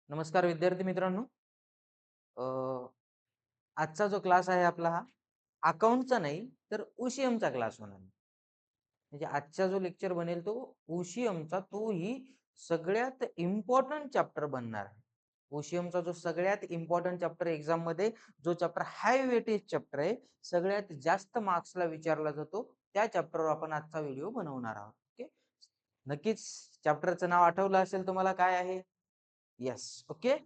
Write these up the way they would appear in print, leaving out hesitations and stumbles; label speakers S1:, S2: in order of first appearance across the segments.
S1: नमस्कार विद्यार्थी मित्रांनो. अ, आजचा जो क्लास आहे आपला हा अकाउंटचा नाही तर ओशियमचा क्लास होणार आहे. म्हणजे आजचा जो लेक्चर बनेल तो ओशियमचा तोही सगळ्यात इम्पॉर्टंट चॅप्टर बनणार आहे. ओशियमचा जो सगळ्यात इम्पॉर्टंट चॅप्टर एक्झाम मध्ये जो चॅप्टर हाय वेटेज चॅप्टर आहे, सगळ्यात जास्त मार्क्सला विचारला जातो, त्या चॅप्टरवर आपण आजचा व्हिडिओ बनवणार आहोत. ओके. नक्कीच चॅप्टरचं नाव आठवलं असेल तुम्हाला काय आहे? येस. ओके.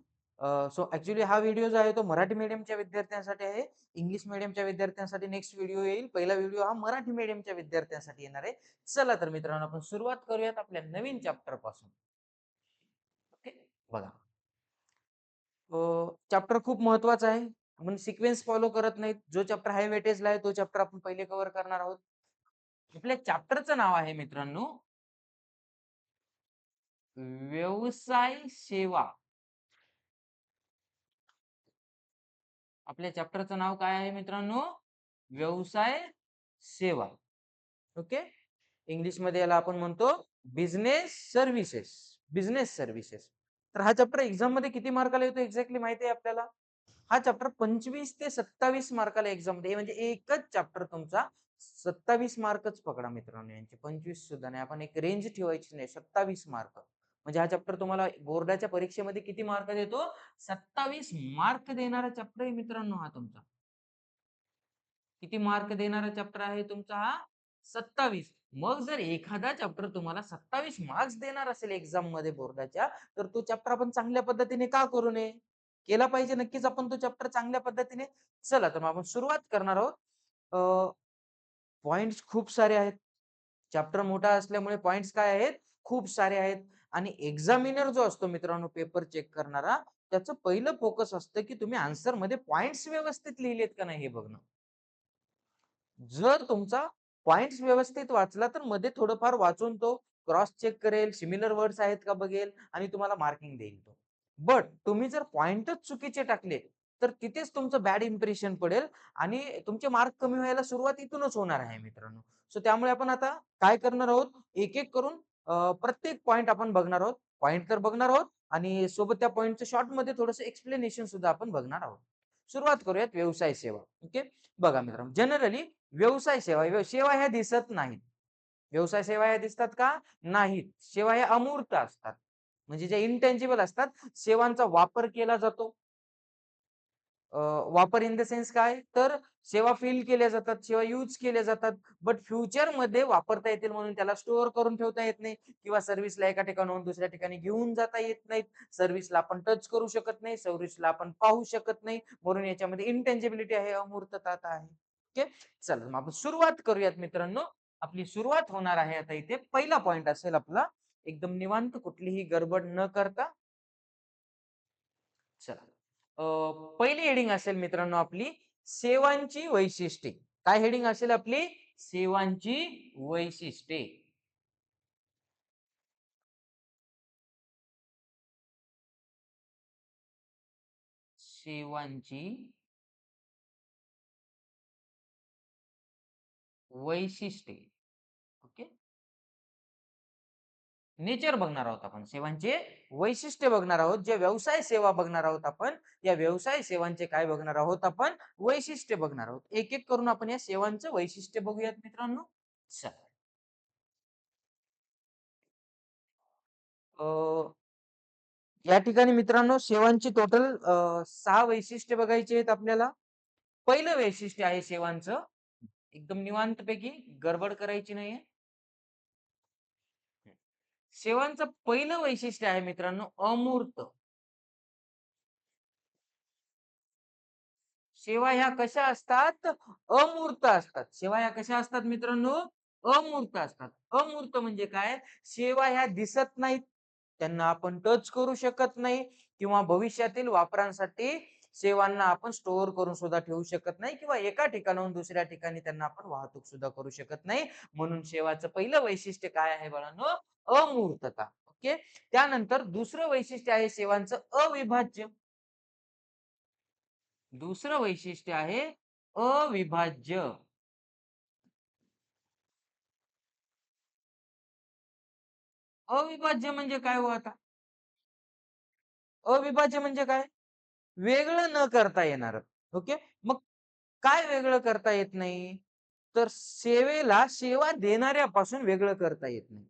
S1: सो ऍक्च्युली हा व्हिडिओ जो आहे तो मराठी मीडियमच्या विद्यार्थ्यांसाठी आहे. इंग्लिश मीडियमच्या विद्यार्थ्यांसाठी नेक्स्ट व्हिडिओ येईल. पहिला व्हिडिओ हा मराठी मीडियमच्या विद्यार्थ्यांसाठी येणार आहे. चला तर मित्रांनो आपण सुरुवात करूयात आपल्या नवीन चॅप्टर पासून. ओके. बघा. चॅप्टर खूप महत्वाचा आहे. आपण सिक्वेन्स फॉलो करत नाहीत. जो चॅप्टर हाय वेटेजला आहे तो चॅप्टर आपण पहिले कव्हर करणार आहोत. आपल्या चॅप्टरचं नाव आहे मित्रांनो, व्यवसाय सेवा. आपल्या चॅप्टरचं नाव काय आहे मित्रांनो? व्यवसाय सेवा. ओके. इंग्लिश मध्ये याला आपण म्हणतो बिझनेस सर्व्हिसेस. Business services. तर हा चॅप्टर एक्झाम मध्ये किती मार्काला येतो एक्झॅक्टली माहिती आहे आपल्याला? हा चॅप्टर 25 ते 27 मार्काला एक्झाम मध्ये म्हणजे एकच चॅप्टर तुमचा 27 मार्कच पकडा मित्रांनो, यांचे 25 सुद्धा नाही. आपण एक रेंज ठेवायची नाही, 27 मार्क. म्हणजे हा चॅप्टर तुम्हाला बोर्डाच्या परीक्षेमध्ये किती मार्क देतो? 27 मार्क देणारा चॅप्टर आहे मित्रांनो हा तुमचा. किती मार्क देणारा चॅप्टर आहे तुमचा हा? 27. मग जर एखादा चॅप्टर तुम्हाला 27 मार्क्स देणार असेल एक्झाम मध्ये बोर्डाच्या, तर तो चॅप्टर आपण चांगल्या पद्धतीने का करू नये? केला पाहिजे नक्कीच आपण तो चॅप्टर चांगल्या पद्धतीने. चला तर मग आपण सुरुवात करणार आहोत. पॉइंट्स खूप सारे आहेत. चॅप्टर मोठा असल्यामुळे पॉइंट्स काय आहेत? खूप सारे आहेत. आणि एक्झामिनर जो असतो मित्रांनो पेपर चेक करणारा, त्याचं पहिलं फोकस असतं की तुम्ही आन्सर मध्ये पॉइंट्स व्यवस्थित लिहिलेत का नाही हे बघणं. जर तुमचा पॉइंट्स व्यवस्थित वाचला तर मध्ये थोडंफार वाचून तो क्रॉस चेक करेल, सिमिलर वर्ड्स आहेत का बघेल आणि तुम्हाला मार्किंग देईल तो. बट तुम्ही जर पॉइंटच चुकीचे टाकले तर तिथेच तुमचं बॅड इम्प्रेशन पडेल आणि तुमचे मार्क कमी व्हायला सुरुवात इथूनच होणार आहे मित्रांनो. सो त्यामुळे आपण आता काय करणार आहोत, एक एक करून प्रत्येक पॉइंट आपण बघणार आहोत. पॉइंट तर बघणार आहोत आणि सोबत त्या पॉइंटचं शॉर्ट मध्ये थोडंसं एक्सप्लेनेशन सुद्धा आपण बघणार आहोत. सुरुवात करूयात व्यवसाय सेवा. ओके. बघा मित्रांनो, जनरली व्यवसाय सेवा सेवा ह्या दिसत नाहीत. व्यवसाय सेवा ह्या दिसतात का? नाहीत. सेवा ह्या अमूर्त असतात. म्हणजे ज्या इनटेंजिबल असतात. सेवांचा वापर केला जातो. वापर इन द सेन्स काय? तर सेवा फील केल्या जातात, सेवा यूज केल्या जातात. बट फ्युचरमध्ये वापरता येतील म्हणून त्याला स्टोअर करून ठेवता येत नाही किंवा सर्व्हिसला एका ठिकाणाहून दुसऱ्या ठिकाणी घेऊन जाता येत नाहीत. सर्व्हिसला आपण टच करू शकत नाही, सर्व्हिसला आपण पाहू शकत नाही. म्हणून याच्यामध्ये इनटेंजिबिलिटी आहे, अमूर्तता आहे. ओके. चला मग आपण सुरुवात करूयात मित्रांनो. आपली सुरुवात होणार आहे आता इथे. पहिला पॉइंट असेल आपला एकदम निवांत, कुठलीही गडबड न करता. चला. पहिली हेडिंग असेल मित्रांनो आपली सेवांची वैशिष्ट्ये. काय हेडिंग असेल आपली? सेवांची वैशिष्ट्ये. सेवांची वैशिष्ट्ये. ओके. नेचर बघणार आहोत आपण. सेवांचे वैशिष्ट्य बघणार आहोत. जे व्यवसाय सेवा बघणार आहोत आपण. या व्यवसाय सेवांचे काय बघणार आहोत आपण? वैशिष्ट्य बघणार आहोत. एक एक करून आपण या सेवांचं वैशिष्ट्य बघूयात मित्रांनो. चला. अ, या ठिकाणी मित्रांनो सेवांची टोटल 6 वैशिष्ट्ये बघायची आहेत आपल्याला. पहिलं वैशिष्ट्य आहे सेवांचं, एकदम निवांतपैकी, गडबड करायची नाहीये. सेवांचं पहिलं वैशिष्ट्य आहे मित्रांनो अमूर्त. सेवा ह्या कशा असतात? अमूर्त असतात. सेवा ह्या कशा असतात मित्रांनो? अमूर्त असतात. अमूर्त म्हणजे काय? सेवा ह्या दिसत नाहीत. त्यांना आपण टच करू शकत नाही किंवा भविष्यातील वापरांसाठी सेवांना आपण स्टोअर करून सुद्धा ठेवू शकत नाही किंवा एका ठिकाणाहून दुसऱ्या ठिकाणी त्यांना आपण वाहतूक सुद्धा करू शकत नाही. म्हणून सेवाचं पहिलं वैशिष्ट्य काय आहे बाळांनो? अमूर्तता. ओके. त्यानंतर दुसरं वैशिष्ट्य आहे सेवांचं अविभाज्य. दुसरं वैशिष्ट्य आहे अविभाज्य. अविभाज्य म्हणजे काय हो आता? अविभाज्य म्हणजे काय? वेगळं न करता येणार. ओके. मग काय वेगळं करता येत नाही? तर सेवा देणाऱ्यापासून वेगळं करता येत नाही.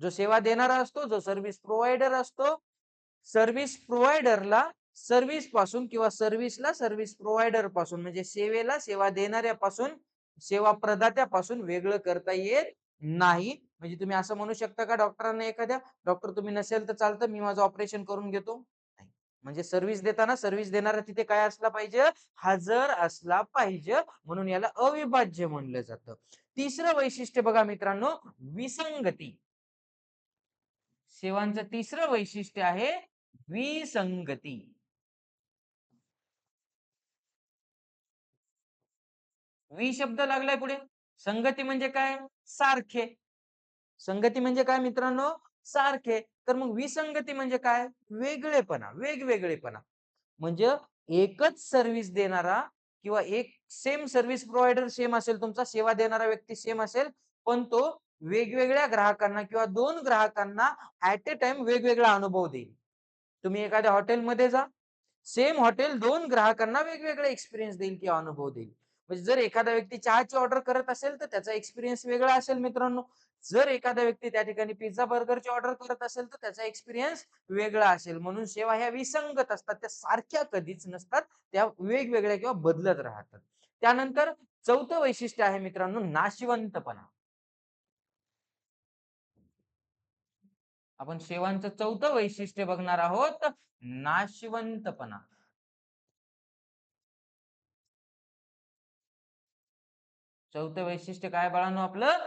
S1: जो सेवा देणारा असतो, जो सर्व्हिस प्रोव्हायडर असतो, सर्व्हिस प्रोव्हायडरला सर्व्हिस पासून किंवा सर्व्हिसला सर्व्हिस प्रोव्हायडर पासून म्हणजे सेवेला सेवा देणाऱ्यापासून, सेवा प्रदात्यापासून वेगळं करता येत नाही. म्हणजे तुम्ही असं म्हणू शकता का डॉक्टरांना एखाद्या, "डॉक्टर तुम्ही नसेल तर चालतं, मी माझं ऑपरेशन करून घेतो." नाही. म्हणजे सर्व्हिस देताना सर्व्हिस देणारा तिथे काय असला पाहिजे? हजर असला पाहिजे. म्हणून याला अविभाज्य म्हणलं जातं. तिसरं वैशिष्ट्य बघा मित्रांनो, विसंगती. सेवांचं तिसरं वैशिष्ट्य आहे विसंगती. शब्द लागलाय पुढे. संगती म्हणजे काय? सारखे. संगती म्हणजे काय मित्रांनो? सारखे. तर मग विसंगती म्हणजे काय? वेगळेपणा, वेगवेगळेपणा. म्हणजे एकच सर्व्हिस देणारा किंवा एक सेम सर्व्हिस प्रोव्हायडर सेम असेल तुमचा, सेवा देणारा व्यक्ती सेम असेल, पण तो वेगवेगळ्या ग्राहकांना किंवा 2 ग्राहकांना ॲट अ टाईम वेगवेगळा अनुभव देईल. तुम्ही एखाद्या हॉटेलमध्ये जा, सेम हॉटेल 2 ग्राहकांना वेगवेगळा एक्सपिरियन्स देईल किंवा अनुभव देईल. म्हणजे जर एखादा व्यक्ती चहाची ऑर्डर करत असेल, तर त्याचा एक्सपिरियन्स वेगळा असेल मित्रांनो. जर एखादा व्यक्ती त्या ठिकाणी पिझ्झा, बर्गरची ऑर्डर करत असेल, तर त्याचा एक्सपिरियन्स वेगळा असेल. म्हणून सेवा ह्या विसंगत असतात. त्या सारख्या कधीच नसतात. त्या वेगवेगळ्या किंवा बदलत राहतात. त्यानंतर चौथं वैशिष्ट्य आहे मित्रांनो नाशिवंतपणा. आपण सेवांचं चौथं वैशिष्ट्य बघणार आहोत, नाशिवंतपणा. चौथं वैशिष्ट्य काय बाळांनो आपलं?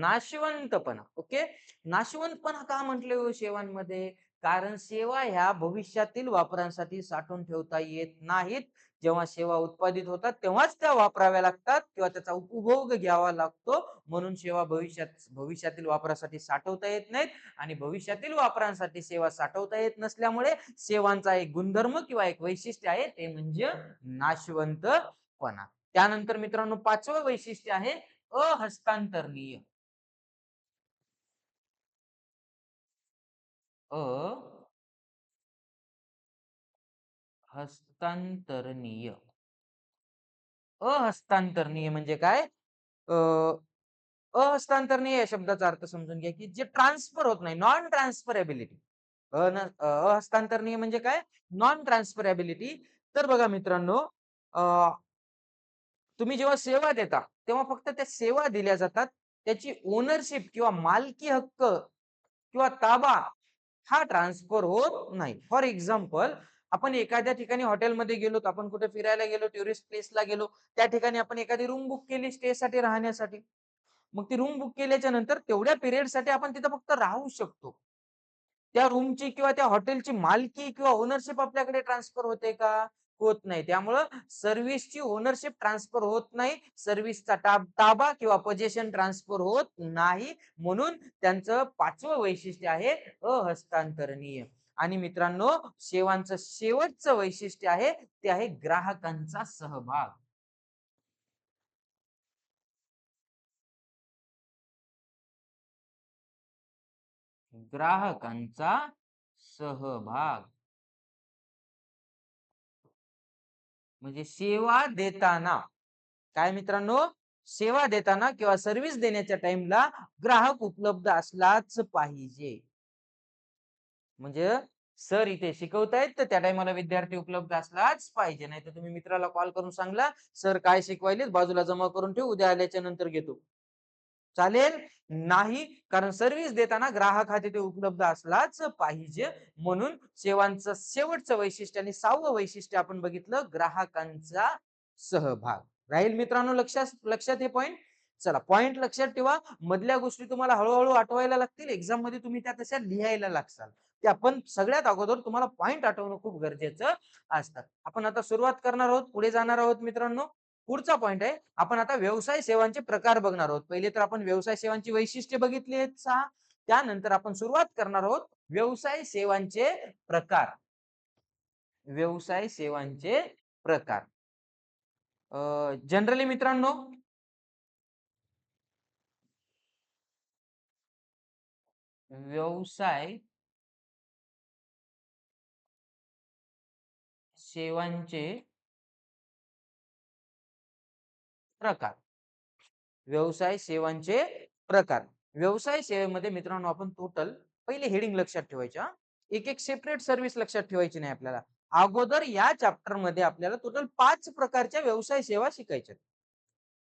S1: नाशवंतपणा. ओके. नाशवंतपणा का म्हटले हो सेवांमध्ये? कारण सेवा ह्या भविष्यातील वापरांसाठी साठवून ठेवता येत नाहीत. जेव्हा सेवा उत्पादित होतात तेव्हाच त्या वापराव्या लागतात किंवा त्याचा उपभोग घ्यावा लागतो. म्हणून सेवा भविष्यातील वापरासाठी साठवता येत नाहीत आणि भविष्यातील वापरांसाठी सेवा साठवता येत नसल्यामुळे सेवांचा एक गुणधर्म किंवा एक वैशिष्ट्य आहे ते म्हणजे नाशवंतपणा. त्यानंतर मित्रांनो 5वं वैशिष्ट्य आहे अहस्तांतरणीय. अहस्तांतरणीय. अहस्तांतरणीय म्हणजे काय? अ, अहस्तांतरणीय या शब्दाचा अर्थ समजून घ्या, की जे ट्रान्सफर होत नाही, नॉन ट्रान्सफरॅबिलिटी. अहस्तांतरणीय म्हणजे काय? नॉन ट्रान्सफरॅबिलिटी. तर बघा मित्रांनो, अ, तुम्ही जेव्हा सेवा देता, तेव्हा फक्त त्या सेवा दिल्या जातात. त्याची ओनरशिप किंवा मालकी हक्क किंवा ताबा हा ट्रान्सफर होत नाही. फॉर एक्झाम्पल, आपण एखाद्या ठिकाणी हॉटेलमध्ये गेलो, आपण कुठे फिरायला गेलो, टुरिस्ट प्लेसला गेलो, त्या ठिकाणी आपण एखादी रूम बुक केली स्टेसाठी राहण्यासाठी. मग ती रूम बुक केल्याच्या नंतर तेवढ्या पिरियडसाठी आपण तिथं फक्त राहू शकतो. त्या रूमची किंवा त्या हॉटेलची मालकी किंवा ओनरशिप आपल्याकडे ट्रान्सफर होते का? होत नाही. त्यामुळं सर्व्हिसची ओनरशिप ट्रान्सफर होत नाही. सर्व्हिसचा ताबा किंवा पोझेशन ट्रान्सफर होत नाही. म्हणून त्यांचं 5वं वैशिष्ट्य आहे अहस्तांतरणीय. आणि मित्रांनो, सेवांचं शेवटचं वैशिष्ट्य आहे ते आहे ग्राहकांचा सहभाग. ग्राहकांचा सहभाग. म्हणजे सेवा देताना काय मित्रांनो, सेवा देताना किंवा सर्व्हिस देण्याच्या टाइमला ग्राहक उपलब्ध असलाच पाहिजे. म्हणजे सर इथे शिकवतायत तर त्या टाइमाला विद्यार्थी उपलब्ध असलाच पाहिजे. नाहीतर तुम्ही मित्राला कॉल करून सांगला, "सर काय शिकवायलेत बाजूला जमा करून ठेव, उद्या आल्याच्या नंतर घेतो." चालेल? नाही. कारण सर्व्हिस देताना ग्राहक हा तिथे उपलब्ध असलाच पाहिजे. म्हणून सेवांचं शेवटचं वैशिष्ट्य आणि 6वं वैशिष्ट्य आपण बघितलं ग्राहकांचा सहभाग. राहील मित्रांनो लक्षात लक्षात हे पॉइंट? चला पॉइंट लक्षात ठेवा. मधल्या गोष्टी तुम्हाला हळू आठवायला लागतील. एक्झाम मध्ये तुम्ही त्या तशा लिहायला लागसाल. त्या पण सगळ्यात अगोदर तुम्हाला पॉइंट आठवणं खूप गरजेचं असतं. आपण आता सुरुवात करणार आहोत, पुढे जाणार आहोत मित्रांनो. पुढचा पॉइंट आहे, आपण आता व्यवसाय सेवांचे प्रकार बघणार आहोत. पहिले तर आपण व्यवसाय सेवांची वैशिष्ट्ये बघितली आहेत 6. त्यानंतर आपण सुरुवात करणार आहोत व्यवसाय सेवांचे प्रकार. व्यवसाय सेवांचे प्रकार. जनरली मित्रांनो, व्यवसाय सेवांचे प्रकार. व्यवसाय सेवांचे प्रकार. व्यवसाय सेवेमध्ये मित्रांनो आपण टोटल पहिले हेडिंग लक्षात ठेवायच्या. एक एक सेपरेट सर्व्हिस लक्षात ठेवायची नाही आपल्याला. अगोदर या चॅप्टर मध्ये आपल्याला टोटल 5 प्रकारच्या व्यवसाय सेवा शिकायच्या.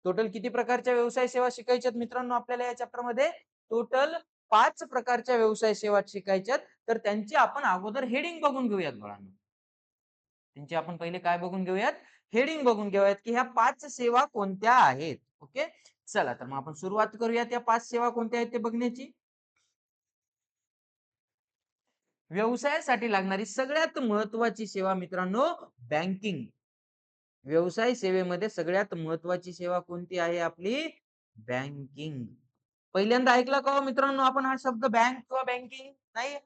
S1: टोटल किती प्रकारच्या व्यवसाय सेवा शिकायच्यात मित्रांनो आपल्याला या चॅप्टर मध्ये? टोटल 5 प्रकारच्या व्यवसाय सेवा शिकायच्यात. तर त्यांची आपण अगोदर हेडिंग बघून घेऊयात बाळांनो. त्यांची आपण पहिले काय बघून घेऊयात? हेडिंग बघून घेऊयात की ह्या 5 सेवा कोणत्या आहेत. ओके, चला तर मग आपण सुरुवात करूयात या 5 सेवा कोणत्या आहेत ते बघण्याची. व्यवसायासाठी लागणारी सगळ्यात महत्वाची सेवा मित्रांनो बँकिंग. व्यवसाय सेवेमध्ये सगळ्यात महत्वाची सेवा कोणती आहे आपली? बँकिंग. पहिल्यांदा ऐकला का हो मित्रांनो आपण हा शब्द बँक किंवा बँकिंग? नाही.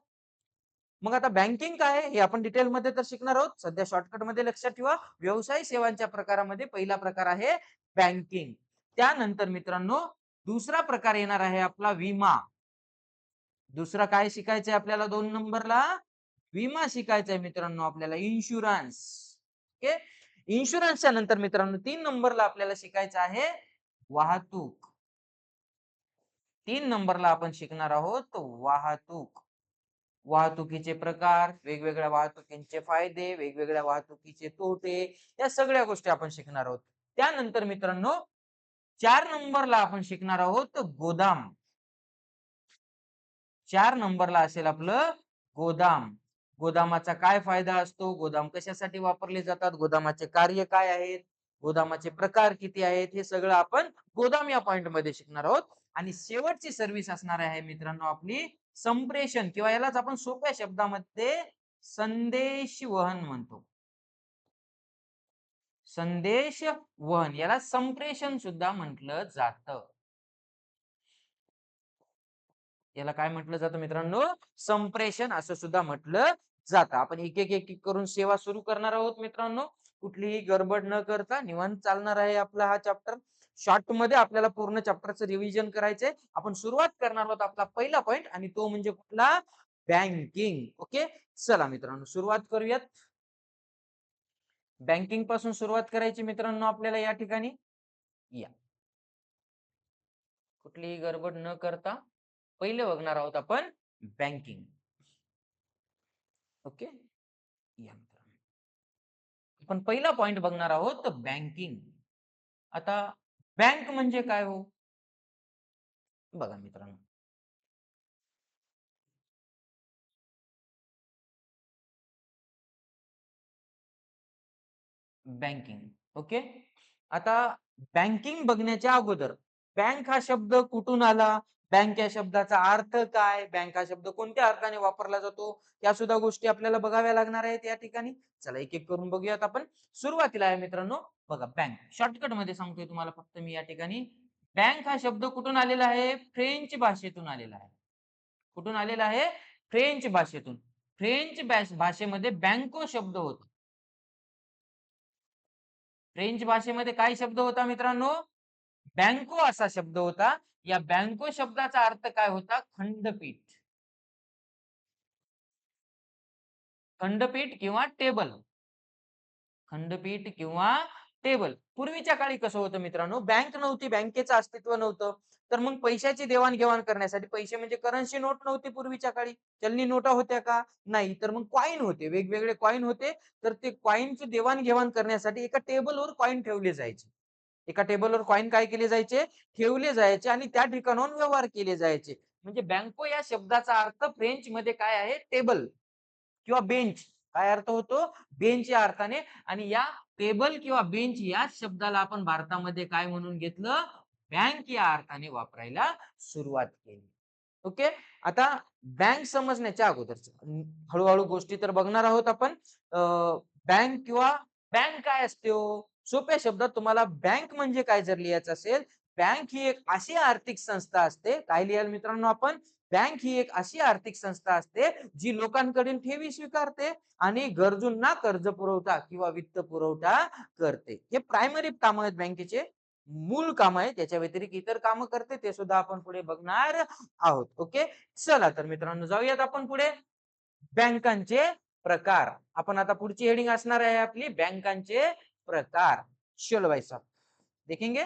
S1: मग आता बँकिंग काय आहे हे आपण डिटेल मध्ये तर शिकणार आहोत. सध्या शॉर्टकट मध्ये लक्षात ठेवा. व्यवसाय सेवांच्या प्रकारामध्ये पहिला प्रकार आहे बँकिंग. त्यानंतर मित्रांनो दुसरा प्रकार येणार आहे आपला विमा. दुसरा काय शिकायचंय आपल्याला 2 नंबरला? विमा शिकायचा आहे मित्रांनो आपल्याला, इन्शुरन्स. ओके, इन्शुरन्सच्या नंतर मित्रांनो 3 नंबरला आपल्याला शिकायचं आहे वाहतूक. 3 नंबरला आपण शिकणार आहोत वाहतूक. वाहतुकीचे प्रकार, वेगवेगळ्या वाहतुकीचे फायदे, वेगवेगळ्या वाहतुकीचे तोटे, या सगळ्या गोष्टी आपण शिकणार आहोत. त्यानंतर मित्रांनो 4 नंबरला आपण शिकणार आहोत गोदाम. 4 नंबरला असेल आपलं गोदाम. गोदामाचा काय फायदा असतो, गोदाम कशासाठी वापरले जातात, गोदामाचे कार्य काय आहेत, गोदामाचे प्रकार किती आहेत, हे सगळं आपण गोदाम या पॉइंट मध्ये शिकणार आहोत. आणि शेवटची सर्व्हिस असणार आहे मित्रांनो आपली संप्रेषण, किंवा यालाच आपण सोप्या शब्दामध्ये संदेश वहन म्हणतो. संदेश वहन, याला संप्रेषण सुद्धा म्हटलं जातं. याला काय म्हटलं जातं मित्रांनो? संप्रेषण असं सुद्धा म्हटलं जातं. आपण एक एक एक एक करून सेवा सुरू करणार आहोत मित्रांनो. कुठलीही गडबड न करता निवांत चालणार आहे आपला हा चॅप्टर. शॉर्ट मध्ये आपल्याला पूर्ण चॅप्टरचं रिव्हिजन करायचंय. आपण सुरुवात करणार आहोत आपला पहिला पॉइंट, आणि तो म्हणजे कुठला? बँकिंग. ओके, चला मित्रांनो सुरुवात करूयात. बँकिंग पासून सुरुवात करायची मित्रांनो आपल्याला या ठिकाणी. या, कुठलीही गडबड न करता पहिले बघणार आहोत आपण बँकिंग. ओके, या मित्रांनो आपण पहिला पॉइंट बघणार आहोत बँकिंग. आता बँक म्हणजे काय हो? बघा मित्रांनो, बँकिंग. ओके, आता बँकिंग बघण्याच्या अगोदर बँक हा शब्द कुठून आला, बँक या शब्दाचा अर्थ काय, बँक हा शब्द कोणत्या अर्थाने वापरला जातो, या सुद्धा गोष्टी आपल्याला बघाव्या लागणार आहेत या ठिकाणी. चला एक एक करून बघूयात आपण. सुरुवातीला आहे मित्रांनो बघा, बँक शॉर्टकट मध्ये सांगतोय तुम्हाला फक्त मी या ठिकाणी. बँक हा शब्द कुठून आलेला आहे? फ्रेंच भाषेतून आलेला आहे. कुठून आलेला आहे? फ्रेंच भाषेतून. फ्रेंच भाषेमध्ये बँको शब्द होता. फ्रेंच भाषेमध्ये काय शब्द होता मित्रांनो? बँको असा शब्द होता. या बँको शब्दाचा अर्थ काय होता? खंडपीठ. खंडपीठ किंवा टेबल. खंडपीठ किंवा टेबल. पूर्वीच्या काळी कसं होतं मित्रांनो, बँक नव्हती, बँकेचं अस्तित्व नव्हतं. तर मग पैशाची देवाणघेवाण करण्यासाठी, पैसे म्हणजे करन्सी नोट नव्हती पूर्वीच्या काळी. चलनी नोटा होत्या का? नाही. तर मग कॉइन होते, वेगवेगळे कॉइन होते. तर ते कॉइनची देवाणघेवाण करण्यासाठी एका टेबलवर कॉइन ठेवले जायचे. एका टेबलवर कॉइन काय केले जायचे? ठेवले जायचे, आणि त्या ठिकाणाहून व्यवहार केले जायचे. म्हणजे बँको या शब्दाचा अर्थ फ्रेंच मध्ये काय आहे? टेबल किंवा बेंच. काय अर्थ होतो? बेंच या अर्थाने. आणि या टेबल किंवा बेंच या शब्दाला आपण भारतामध्ये काय म्हणून घेतलं? बँक या अर्थाने वापरायला सुरुवात केली. ओके, आता बँक समजण्याच्या अगोदर हळूहळू गोष्टी तर बघणार आहोत आपण. बँक किंवा बँक काय असते हो? सोप्या शब्दात तुम्हाला बँक म्हणजे काय जर लिहायचं असेल, बँक ही एक अशी आर्थिक संस्था असते. काय लिहाल मित्रांनो आपण? बँक ही एक अशी आर्थिक संस्था असते जी लोकांकडून ठेवी स्वीकारते आणि गरजूंना कर्ज पुरवठा किंवा वित्त पुरवठा करते. हे प्रायमरी काम आहेत बँकेचे, मूळ काम आहे. त्याच्या व्यतिरिक्त इतर कामं करते, ते सुद्धा आपण पुढे बघणार आहोत. ओके, चला तर मित्रांनो जाऊयात आपण पुढे. बँकांचे प्रकार. आपण आता पुढची हेडिंग असणार आहे आपली बँकांचे प्रकार. चलो भाई साहब देखेंगे.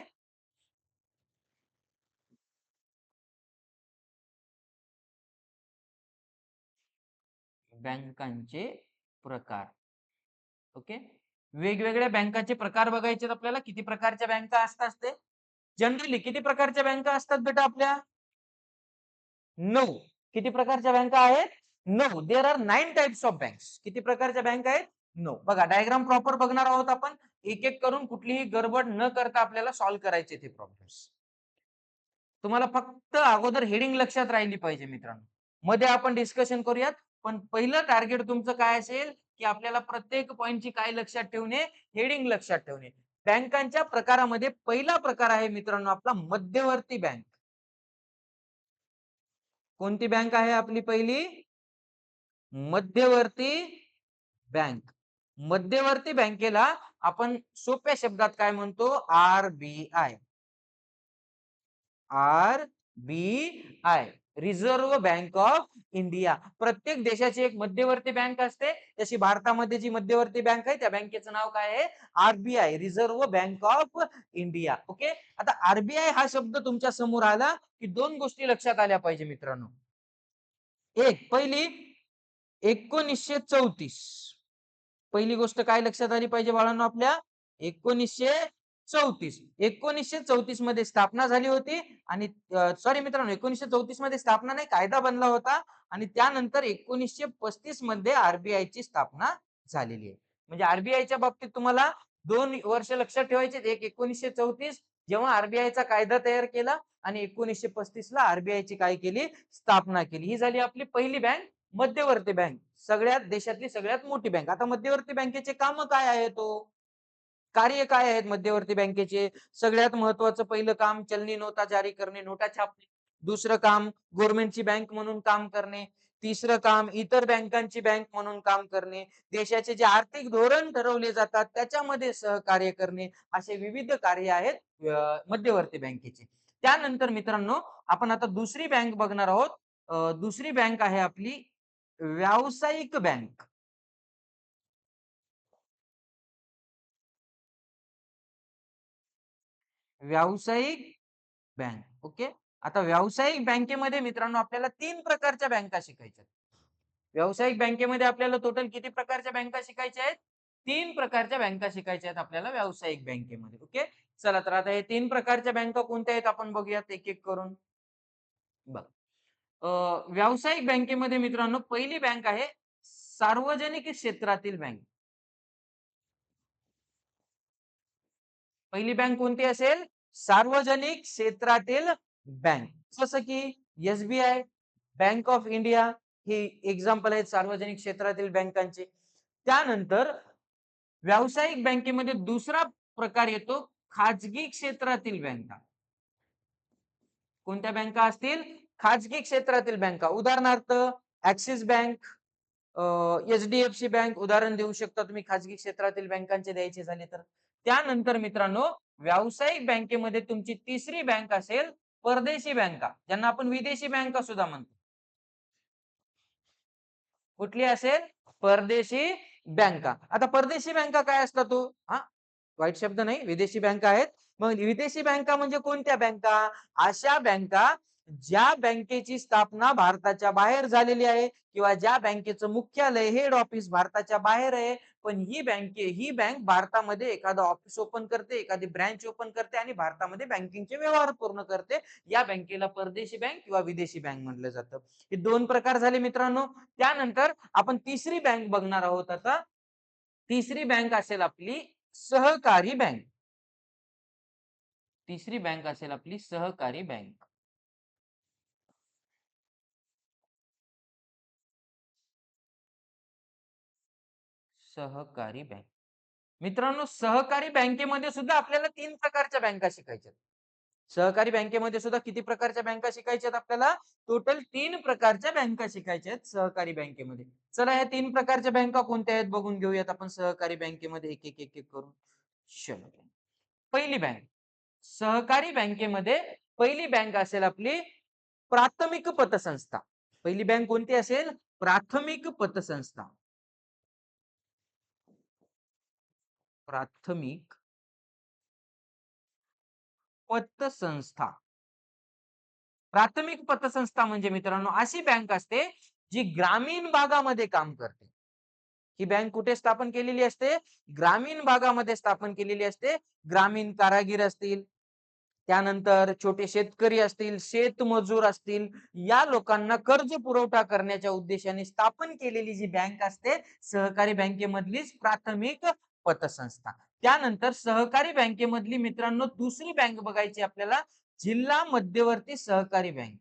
S1: बँकांचे प्रकार. ओके. वेगवेगळ्या बँकांचे प्रकार बघायचे आपल्याला. किती प्रकारच्या बँका असतात ते? जनरली किती प्रकारच्या बँका असतात बेटा आपल्या? 9. किती प्रकारच्या बँका आहेत? 9. There are 9 types of banks. किती प्रकारच्या बँक आहेत? 9. बघा डायग्राम प्रॉपर बघणार आहोत आपण. एक एक करून कुठलीही गडबड न करता आपल्याला सॉल्व्ह करायचे ते प्रॉब्लेम्स. तुम्हाला फक्त अगोदर हेडिंग लक्षात राहिली पाहिजे मित्रांनो. मध्ये आपण डिस्कशन करूयात. पण पहिलं टार्गेट तुमचं काय असेल, की आपल्याला प्रत्येक पॉइंटची काय लक्षात ठेवणे? हेडिंग लक्षात ठेवणे. बँकांच्या प्रकारामध्ये पहिला प्रकार आहे मित्रांनो आपला मध्यवर्ती बँक. कोणती बँक आहे आपली पहिली? मध्यवर्ती बँक. मध्यवर्ती बँकेला आपण सोप्या शब्दात काय म्हणतो? RBI. RBI, reserve bank of India. प्रत्येक देशाची एक मध्यवर्ती बँक असते. तशी भारतामध्ये जी मध्यवर्ती बँक आहे त्या बँकेचं नाव काय आहे? RBI, reserve bank of India. Okay. आता आरबीआय हा शब्द तुमच्या समोर आला की दोन गोष्टी लक्षात आल्या पाहिजे मित्रांनो. एक पहिली 1934. पहिली गोष्ट काय लक्षात आली पाहिजे बाळांनो आपल्या? 1934. 1934 मध्ये स्थापना झाली होती आणि सॉरी मित्रांनो 1934 मध्ये स्थापना नाही, कायदा बनला होता आणि त्यानंतर 1935 मध्ये आरबीआय ची स्थापना झालेली आहे. म्हणजे आरबीआयच्या बाबतीत तुम्हाला 2 वर्ष लक्षात ठेवायचे. एक 1934 जेव्हा आरबीआयचा कायदा तयार केला आणि 1935 ला आरबीआय ची काय केली? स्थापना केली. ही झाली आपली पहिली बँक, मध्यवर्ती बँक. सगळ्यात देशातली सगळ्यात मोठी बँक. आता मध्यवर्ती बँकेचे काम काय आहेत तो? कार्य काय आहेत मध्यवर्ती बँकेचे? सगळ्यात महत्वाचं पहिलं काम चलनी नोटा जारी करणे, नोटा छापणे. दुसरं काम गव्हर्नमेंटची बँक म्हणून काम करणे. तिसरं काम इतर बँकांची बँक म्हणून काम करणे. देशाचे जे आर्थिक धोरण ठरवले जातात त्याच्यामध्ये सहकार्य करणे. असे विविध कार्य आहेत मध्यवर्ती बँकेचे. त्यानंतर मित्रांनो आपण आता दुसरी बँक बघणार आहोत. दुसरी बँक आहे आपली व्यावसायिक बँक. व्यावसायिक बँक. ओके. आता व्यावसायिक बँकेमध्ये मित्रांनो आपल्याला 3 प्रकारच्या बँका शिकायच्या. व्यावसायिक बँकेमध्ये आपल्याला टोटल किती प्रकारच्या बँका शिकायच्या आहेत? 3 प्रकारच्या बँका शिकायच्या आहेत आपल्याला व्यावसायिक बँकेमध्ये. ओके. चला तर आता हे 3 प्रकारच्या बँका कोणत्या आहेत आपण बघूयात एक एक करून. बघ. व्यावसायिक बँकेमध्ये मित्रांनो पहिली बँक आहे सार्वजनिक क्षेत्रातील बँक. पहिली बँक कोणती असेल? सार्वजनिक क्षेत्रातील बँक. जसं की SBI, bank of India he example आहेत सार्वजनिक क्षेत्रातील बँकांचे. त्यानंतर व्यावसायिक बँकेमध्ये दुसरा प्रकार येतो खाजगी क्षेत्रातील बँका. कोणत्या बँका असतील? खाजगी क्षेत्रातील बँका. उदाहरणार्थ ऍक्सिस बँक, एचडीएफसी बँक उदाहरण देऊ शकता तुम्ही खाजगी क्षेत्रातील बँकांचे द्यायचे झाले तर. त्यानंतर मित्रांनो व्यावसायिक बँकेमध्ये तुमची तिसरी बँक असेल परदेशी बँका, ज्यांना आपण विदेशी बँका सुद्धा म्हणतो. कुठली असेल? परदेशी बँका. आता परदेशी बँका काय असतात तो? हा वाईट शब्द नाही, विदेशी बँका आहेत. मग विदेशी बँका म्हणजे कोणत्या बँका? अशा बँका ज्या बँकेची स्थापना भारताच्या बाहेर झालेली आहे किंवा ज्या बँकेचं मुख्यालय हेड ऑफिस भारताच्या बाहेर आहे, पण ही बँक भारतामध्ये एखादं ऑफिस ओपन करते, एखादी ब्रँच ओपन करते आणि भारतामध्ये बँकिंगचे व्यवहार पूर्ण करते. या बँकेला परदेशी बँक किंवा विदेशी बँक म्हटलं जातं. हे 2 प्रकार झाले मित्रांनो. त्यानंतर आपण तिसरी बँक बघणार आहोत आता. तिसरी बँक असेल आपली सहकारी बँक. तिसरी बँक असेल आपली सहकारी बँक. सहकारी बँक. मित्रांनो सहकारी बँकेमध्ये सुद्धा आपल्याला 3 प्रकारच्या बँका शिकायच्या. सहकारी बँकेमध्ये सुद्धा किती प्रकारच्या बँका शिकायच्या आहेत आपल्याला? टोटल 3 प्रकारच्या बँका शिकायच्या आहेत सहकारी बँकेमध्ये. चला या 3 प्रकारच्या बँका कोणत्या आहेत बघून घेऊयात आपण सहकारी बँकेमध्ये एक एक एक एक करून. चलो. पहिली बँक. सहकारी बँकेमध्ये पहिली बँक असेल आपली प्राथमिक पतसंस्था. पहिली बँक कोणती असेल? प्राथमिक पतसंस्था. प्राथमिक पतसंस्था. प्राथमिक पतसंस्था म्हणजे मित्रांनो अशी बँक असते जी ग्रामीण भागामध्ये काम करते. ही बँक कुठे स्थापन केलेली असते? ग्रामीण भागामध्ये स्थापन केलेली असते. ग्रामीण कारागीर असतील, त्यानंतर छोटे शेतकरी असतील, शेतमजूर असतील, या लोकांना कर्ज पुरवठा करण्याच्या उद्देशाने स्थापन केलेली जी बँक असते, सहकारी बँकेमधलीच प्राथमिक पतसंस्था. त्यानंतर सहकारी बँकेमधली मित्रांनो दुसरी बँक बघायची आपल्याला, जिल्हा मध्यवर्ती सहकारी बँक.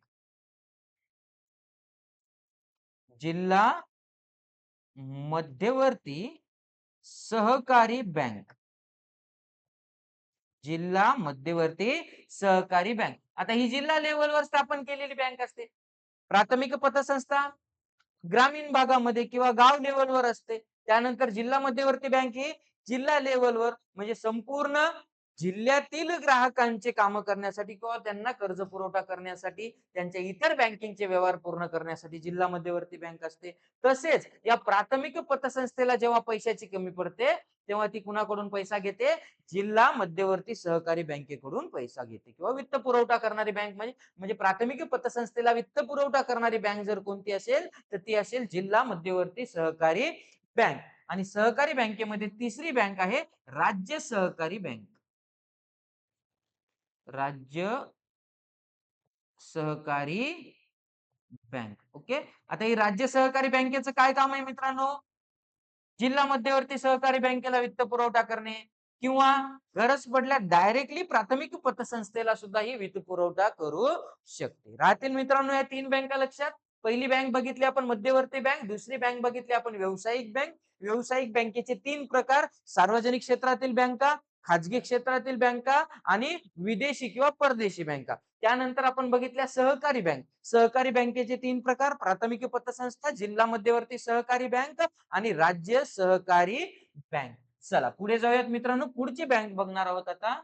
S1: जिल्हा मध्यवर्ती सहकारी बँक. जिल्हा मध्यवर्ती सहकारी बँक. आता ही जिल्हा लेव्हलवर स्थापन केलेली बँक असते. प्राथमिक पतसंस्था ग्रामीण भागामध्ये किंवा गाव लेव्हलवर असते. त्यानंतर जिल्हा मध्यवर्ती बँक ही जिल्हा लेव्हलवर म्हणजे संपूर्ण जिल्ह्यातील ग्राहकांचे काम करण्यासाठी किंवा त्यांना कर्ज पुरवठा करण्यासाठी, त्यांच्या इतर बँकिंगचे व्यवहार पूर्ण करण्यासाठी जिल्हा मध्यवर्ती बँक असते. तसेच या प्राथमिक पतसंस्थेला जेव्हा पैशाची कमी पडते, तेव्हा ती कुणाकडून पैसा घेते? जिल्हा मध्यवर्ती सहकारी बँकेकडून पैसा घेते किंवा वित्त पुरवठा करणारी बँक म्हणजे प्राथमिक पतसंस्थेला वित्त पुरवठा करणारी बँक जर कोणती असेल तर ती असेल जिल्हा मध्यवर्ती सहकारी बँक. आणि सहकारी बँकेमध्ये तिसरी बँक आहे राज्य सहकारी बँक. राज्य सहकारी बँक. ओके. आता ही राज्य सहकारी बँकेचं काय काम आहे मित्रांनो? जिल्हा मध्यवर्ती सहकारी बँकेला वित्त पुरवठा करणे किंवा गरज पडल्यास डायरेक्टली प्राथमिक पतसंस्थेला सुद्धा ही वित्त पुरवठा करू शकते. राहतील मित्रांनो या तीन बँका लक्षात. पहिली बँक बघितली आपण मध्यवर्ती बँक, दुसरी बँक बघितली आपण व्यावसायिक बँक. व्यावसायिक बँकेचे तीन प्रकार: सार्वजनिक क्षेत्रातील बँका, खाजगी क्षेत्रातील बँका आणि विदेशी किंवा परदेशी बँका. त्यानंतर आपण बघितल्या सहकारी बँक. सहकारी बँकेचे तीन प्रकार: प्राथमिक पतसंस्था, जिल्हा मध्यवर्ती सहकारी बँक आणि राज्य सहकारी बँक. चला पुढे जाऊयात मित्रांनो. पुढची बँक बघणार आहोत आता,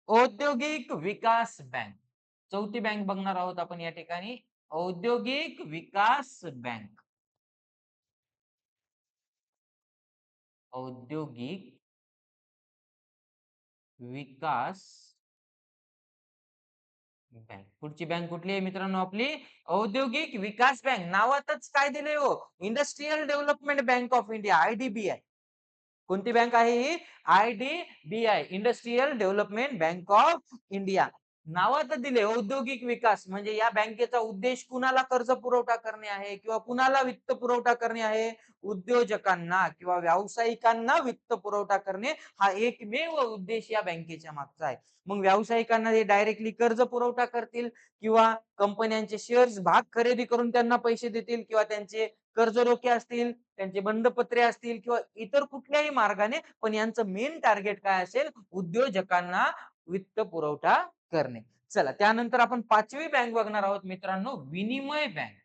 S1: औद्योगिक विकास बँक. चौथी बँक बघणार आहोत आपण या ठिकाणी, औद्योगिक विकास बँक. औद्योगिक विकास बँक. पुढची बँक कुठली आहे मित्रांनो? आपली औद्योगिक विकास बँक. नावातच काय दिले हो? Industrial development bank of India, IDBI. कोणती बँक आहे ही? IDBI, industrial development bank of India. नावात दिले औद्योगिक विकास, म्हणजे या बँकेचा उद्देश कुणाला कर्ज पुरवठा करणे आहे किंवा कुणाला वित्त पुरवठा करणे आहे? उद्योजकांना किंवा व्यावसायिकांना वित्त पुरवठा करणे हा एकमेव उद्देश या बँकेच्या मागचा आहे. मग व्यावसायिकांना हे डायरेक्टली कर्ज पुरवठा करतील किंवा कंपन्यांचे शेअर्स भाग खरेदी करून त्यांना पैसे देतील किंवा त्यांचे कर्ज रोखे असतील, त्यांचे बंधपत्रे असतील किंवा इतर कुठल्याही मार्गाने, पण यांचं मेन टार्गेट काय असेल? उद्योजकांना वित्त पुरवठा करणे. चला त्यानंतर आपण पाचवी बँक बघणार आहोत मित्रांनो, विनिमय बँक.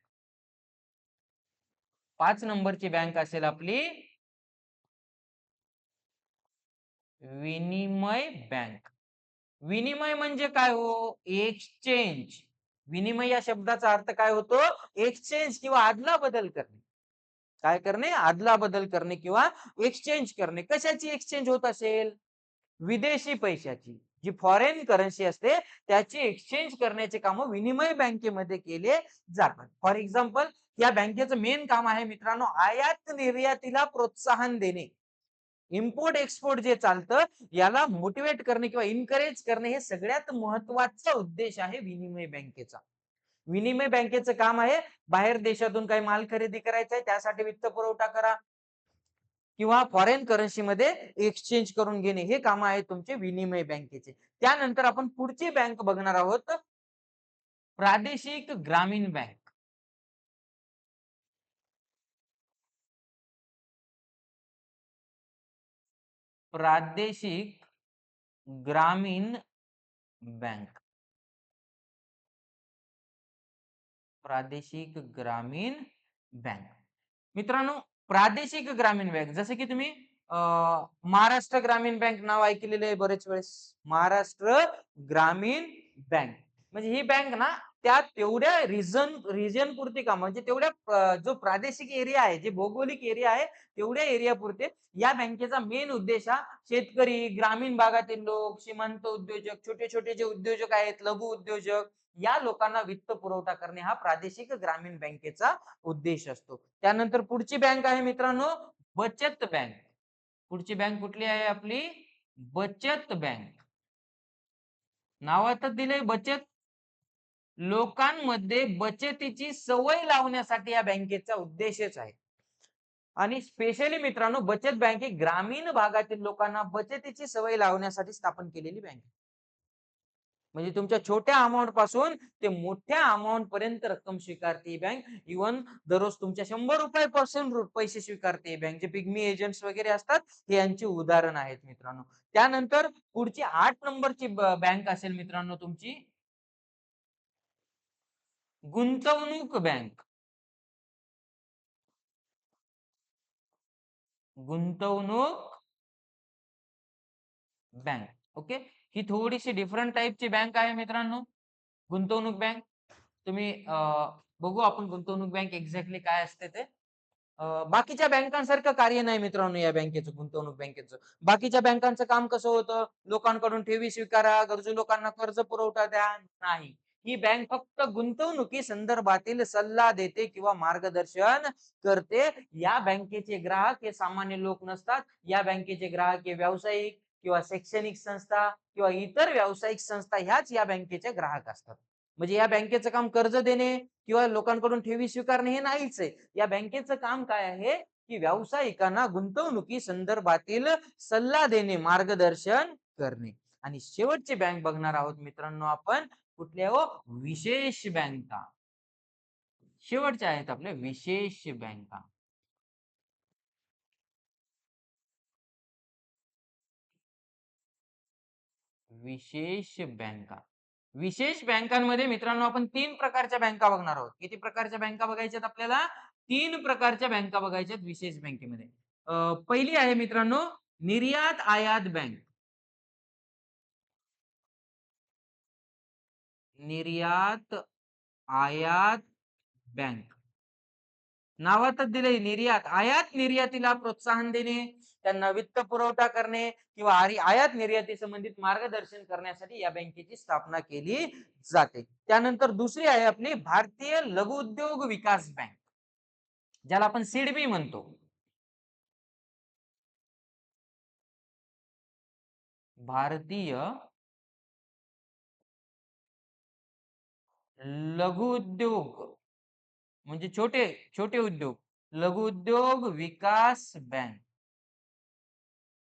S1: 5 नंबरची बँक असेल आपली विनिमय बँक. विनिमय म्हणजे काय हो? एक्सचेंज. विनिमय या शब्दाचा अर्थ काय होतो? एक्सचेंज किंवा आदला बदल करणे. काय करणे? आदला बदल करणे किंवा एक्सचेंज करणे. कशाची एक्सचेंज होत असेल? विदेशी पैशाची, जी फॉरेन करन्सी असते त्याची एक्सचेंज करण्याचे काम विनिमय बँकेमध्ये केले जातात. फॉर एक्झाम्पल, या बँकेचं मेन काम आहे मित्रांनो आयात निर्यातीला प्रोत्साहन देणे. इम्पोर्ट एक्सपोर्ट जे चालतं याला मोटिवेट करणे किंवा इनकरेज करणे, हे सगळ्यात महत्वाचा उद्देश आहे विनिमय बँकेचा. विनिमय बँकेचं काम आहे बाहेर देशातून काही माल खरेदी करायचा आहे त्यासाठी वित्त पुरवठा करा किंवा फॉरेन करन्सी मध्ये एक्सचेंज करून घेणे, हे काम आहे तुमचे विनिमय बँकेचे. त्यानंतर आपण पुढची बँक बघणार आहोत, प्रादेशिक ग्रामीण बँक. प्रादेशिक ग्रामीण बँक. प्रादेशिक ग्रामीण बँक. मित्रांनो प्रादेशिक ग्रामीण बँक, जसे की तुम्ही महाराष्ट्र ग्रामीण बँक नाव ऐकलेले आहे बरेच वेळेस. महाराष्ट्र ग्रामीण बँक म्हणजे ही बँक ना त्या तेवढ्या रिजन पुरती काम म्हणजे तेवढ्या जो प्रादेशिक एरिया आहे, जे भौगोलिक एरिया आहे, तेवढ्या एरिया पुरते या बँकेचा मेन उद्देश हा शेतकरी, ग्रामीण भागातील लोक, श्रीमंत उद्योजक, छोटे छोटे जे उद्योजक आहेत, लघु उद्योजक, या लोकांना वित्त पुरवठा करणे हा प्रादेशिक ग्रामीण बँकेचा उद्देश असतो. त्यानंतर पुढची बँक आहे मित्रांनो बचत बँक. पुढची बँक कुठली आहे आपली? बचत बँक. नावातच दिले बचत. लोकांमध्ये बचतीची सवय लावण्यासाठी या बँकेचा उद्देशच आहे. आणि स्पेशली मित्रांनो बचत बँक ही ग्रामीण भागातील लोकांना बचतीची सवय लावण्यासाठी स्थापन केलेली बँक. म्हणजे तुमच्या छोट्या अमाउंट पासून ते मोठ्या अमाउंट पर्यंत रक्कम स्वीकारते ही बँक. इव्हन दररोज तुमच्या 100 रुपयापासून पैसे स्वीकारते ही बँक. जे पिग्मी एजंट्स वगैरे असतात हे यांची उदाहरण आहेत मित्रांनो. त्यानंतर पुढची 8 नंबरची बँक असेल मित्रांनो तुमची गुंतवणूक बँक. गुंतवणूक बँक. ओके. ही थोडीशी डिफरंट टाइपची बँक आहे मित्रांनो. गुंतवणूक बँक. तुम्ही बघू आपण गुंतवणूक बँक एक्झॅक्टली काय असते ते. बाकीच्या बँकांसारखं कार्य नाही मित्रांनो या बँकेचं, गुंतवणूक बँकेचं. बाकीच्या बँकांचं काम कसं होतं? लोकांकडून ठेवी स्वीकारा, गरजू लोकांना कर्ज पुरवठा द्या. नाही. ही बँक फक्त गुंतवणुकी संदर्भातील सल्ला देते किंवा मार्गदर्शन करते. या बँकेचे ग्राहक हे सामान्य लोक नसतात. या बँकेचे ग्राहक हे व्यावसायिक किंवा शैक्षणिक संस्था किंवा इतर व्यावसायिक संस्था ह्याच या बँकेचे ग्राहक असतात. म्हणजे या बँकेचं काम कर्ज देणे किंवा लोकांकडून ठेवी स्वीकारणे हे नाहीच आहे. या बँकेचं काम काय आहे की व्यावसायिकांना गुंतवणुकी संदर्भातील सल्ला देणे, मार्गदर्शन करणे. आणि शेवटची बँक बघणार आहोत मित्रांनो आपण कुठल्या हो? विशेष बँका. शेवटच्या आहेत आपल्या विशेष बँका. विशेष बँका. विशेष बँकांमध्ये मित्रांनो आपण 3 प्रकारच्या बँका बघणार आहोत. किती प्रकारच्या बँका बघायच्यात आपल्याला? 3 प्रकारच्या बँका बघायच्यात विशेष बँकेमध्ये. पहिली आहे मित्रांनो निर्यात आयात बँक. निर्यात आयात बँक. नावातच दिले निर्यात. आयात निर्यातीला प्रोत्साहन देणे, त्यांना वित्त पुरवठा करणे किंवा आयात निर्याती संबंधित मार्गदर्शन करण्यासाठी या बँकेची स्थापना केली जाते. त्यानंतर दुसरी आहे आपली भारतीय लघु उद्योग विकास बँक, ज्याला आपण सिडबी म्हणतो. भारतीय लघु उद्योग म्हणजे छोटे छोटे उद्योग, लघु उद्योग विकास बँक.